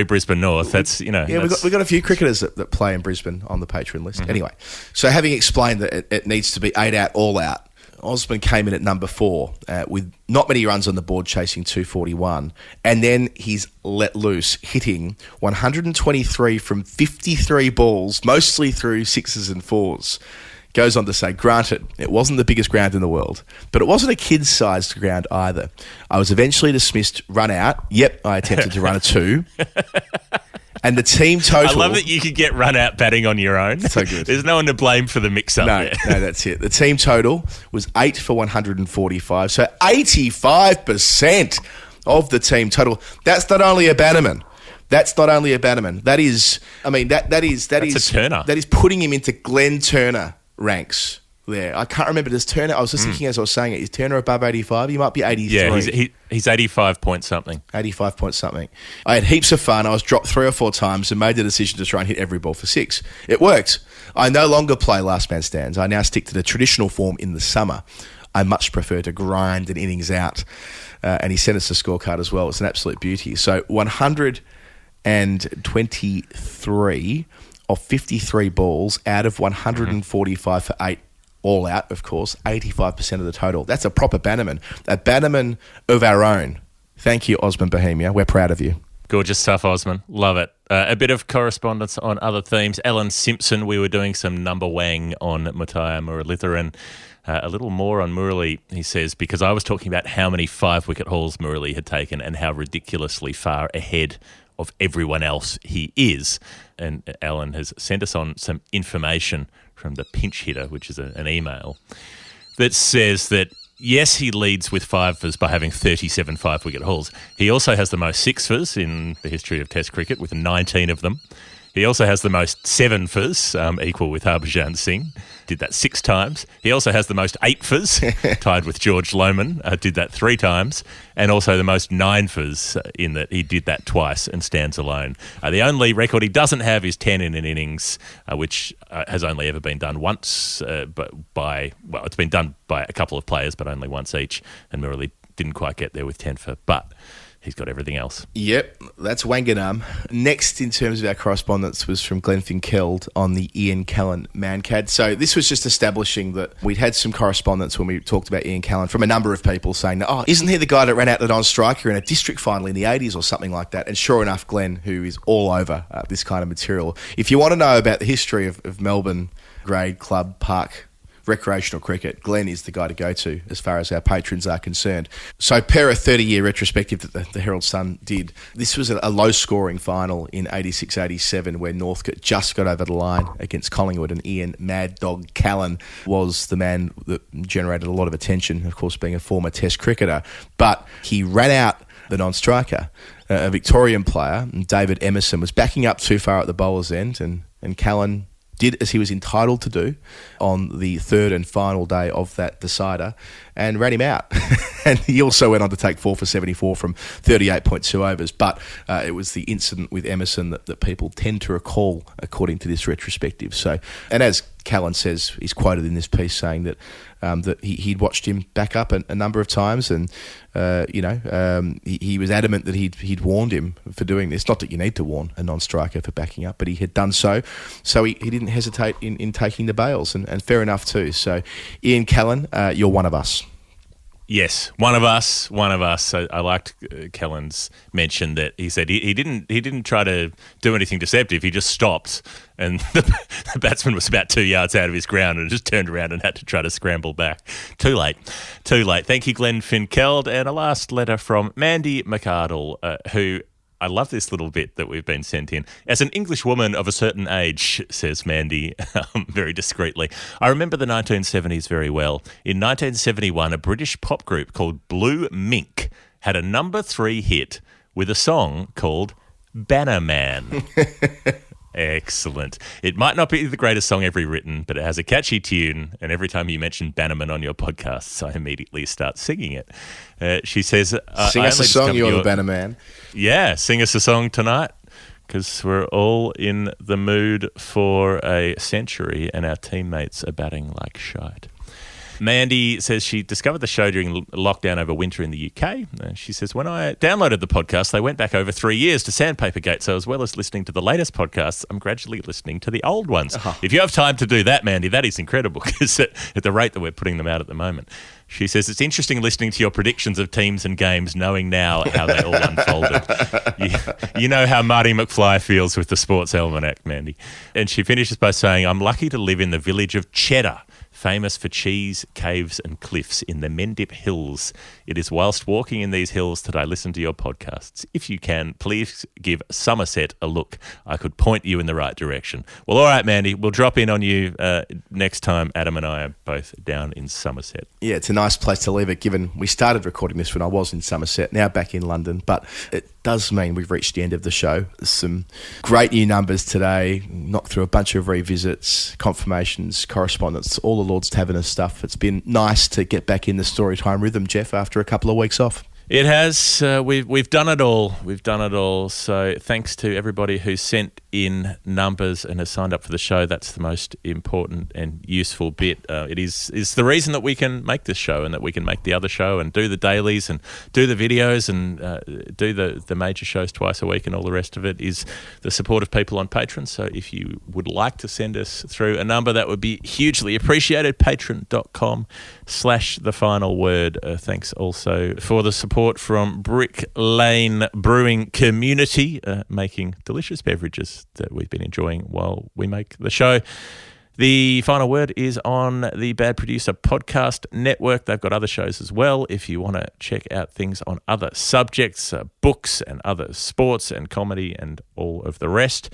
Brisbane North. That's, Yeah, we've got a few cricketers that play in Brisbane on the Patreon list. Anyway, so having explained that it needs to be 8 out, all out, Osman came in at number 4 with not many runs on the board, chasing 241, and then he's let loose, hitting 123 from 53 balls, mostly through 6s and 4s. Goes on to say, granted, it wasn't the biggest ground in the world, but it wasn't a kid-sized ground either. I was eventually dismissed, run out. Yep, I attempted to run a 2. And the team total... I love that you could get run out batting on your own. So good. There's no one to blame for the mix-up there. No, that's it. The team total was 8 for 145. So 85% of the team total. That's not only a Bannerman. That is... I mean, that is a Turner. That is putting him into Glenn Turner ranks there. I can't remember. Does Turner... I was just thinking as I was saying it. Is Turner above 85? He might be 83. Yeah, he's 85 point something. 85 point something. I had heaps of fun. I was dropped 3 or 4 times and made the decision to try and hit every ball for 6. It worked. I no longer play last man stands. I now stick to the traditional form in the summer. I much prefer to grind an innings out. And he sent us a scorecard as well. It's an absolute beauty. So 123 of 53 balls out of 145 for 8. All out, of course, 85% of the total. That's a proper Bannerman. A Bannerman of our own. Thank you, Osman Bahemia. We're proud of you. Gorgeous stuff, Osman. Love it. A bit of correspondence on other themes. Alan Simpson, we were doing some number wang on Muttiah Muralitharan. A little more on Murali, he says, because I was talking about how many 5-wicket hauls Murali had taken and how ridiculously far ahead of everyone else he is. And Alan has sent us on some information from the pinch hitter, which is an email, that says that, yes, he leads with 5-fers by having 37 5-wicket hauls. He also has the most 6-fers in the history of Test cricket with 19 of them. He also has the most 7 fers, equal with Harbhajan Singh. Did that 6 times. He also has the most 8 fers, tied with George Lohman. Did that 3 times. And also the most 9 fers, in that he did that twice and stands alone. The only record he doesn't have is 10 in an innings, which has only ever been done once, it's been done by a couple of players, but only once each. And Murali didn't quite get there with 10 for, but he's got everything else. Yep, that's Wanganum. Next, in terms of our correspondence, was from Glenn Finkeld on the Ian Callan Mancad. So this was just establishing that we'd had some correspondence when we talked about Ian Callan from a number of people saying, oh, isn't he the guy that ran out the non-striker in a district final in the 80s or something like that? And sure enough, Glenn, who is all over this kind of material. If you want to know about the history of Melbourne grade club park recreational cricket, Glenn is the guy to go to as far as our patrons are concerned. So per a 30-year retrospective that the Herald Sun did, this was a low-scoring final in 86-87 where Northcote just got over the line against Collingwood, and Ian Mad Dog Callan was the man that generated a lot of attention, of course being a former Test cricketer. But he ran out the non-striker, a Victorian player, David Emerson, was backing up too far at the bowler's end, and Callan did as he was entitled to do on the third and final day of that decider and ran him out. And he also went on to take 4 for 74 from 38.2 overs. But it was the incident with Emerson that people tend to recall, according to this retrospective. So, and as Callan says, he's quoted in this piece saying that he'd watched him back up a number of times, and he was adamant that he'd warned him for doing this. Not that you need to warn a non-striker for backing up, but he had done so. So he didn't hesitate in taking the bails, and fair enough too. So Ian Callan, you're one of us. Yes, one of us. I liked Callan's mention that he said he didn't try to do anything deceptive. He just stopped, and the batsman was about 2 yards out of his ground and just turned around and had to try to scramble back. Too late. Thank you, Glenn Finkeld. And a last letter from Mandy McArdle, who... I love this little bit that we've been sent in. As an English woman of a certain age, says Mandy, very discreetly, I remember the 1970s very well. In 1971, a British pop group called Blue Mink had a number 3 hit with a song called Banner Man. Excellent. It might not be the greatest song ever written, but it has a catchy tune, and every time you mention Bannerman on your podcasts, I immediately start singing it. She says... Sing us a song, you're the Bannerman. Yeah, sing us a song tonight, because we're all in the mood for a century, and our teammates are batting like shite. Mandy says she discovered the show during lockdown over winter in the UK. She says, when I downloaded the podcast, they went back over 3 years to Sandpapergate. So as well as listening to the latest podcasts, I'm gradually listening to the old ones. Uh-huh. If you have time to do that, Mandy, that is incredible, because at the rate that we're putting them out at the moment. She says, it's interesting listening to your predictions of teams and games, knowing now how they all unfolded. You know how Marty McFly feels with the Sports Almanac, Mandy. And she finishes by saying, I'm lucky to live in the village of Cheddar, famous for cheese, caves and cliffs in the Mendip Hills. It is whilst walking in these hills that I listen to your podcasts. If you can, please give Somerset a look. I could point you in the right direction. Well, all right, Mandy, we'll drop in on you next time Adam and I are both down in Somerset. Yeah, it's a nice place to leave it, given we started recording this when I was in Somerset, now back in London. But it does mean we've reached the end of the show. Some great new numbers today, knocked through a bunch of revisits, confirmations, correspondence, all the Lord's Taverner stuff. It's been nice to get back in the Storytime rhythm, Geoff, after a couple of weeks off. It has. We've done it all. So thanks to everybody who sent in numbers and has signed up for the show. That's the most important and useful bit. It is the reason that we can make this show and that we can make the other show and do the dailies and do the videos and do the major shows twice a week and all the rest of it is the support of people on Patreon. So if you would like to send us through a number, that would be hugely appreciated. Patreon.com/thefinalword. Thanks also for the support from Brick Lane Brewing Community, making delicious beverages that we've been enjoying while we make the show. The Final Word is on the Bad Producer Podcast Network. They've got other shows as well. If you want to check out things on other subjects, books and other sports and comedy and all of the rest,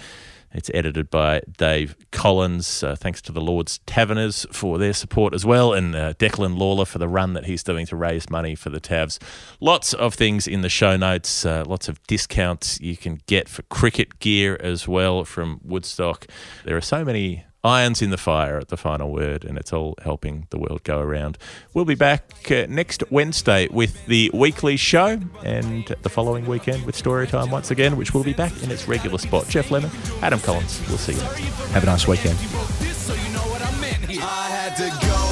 It's edited by Dave Collins. Thanks to the Lord's Taverners for their support as well, and Declan Lawler for the run that he's doing to raise money for the Tavs. Lots of things in the show notes, lots of discounts you can get for cricket gear as well from Woodstock. There are so many irons in the fire at the Final Word, and it's all helping the world go around. We'll be back next Wednesday with the weekly show, and the following weekend with Storytime once again, which will be back in its regular spot. Geoff Lemon, Adam Collins, we'll see you next time. Have a nice weekend. I had to go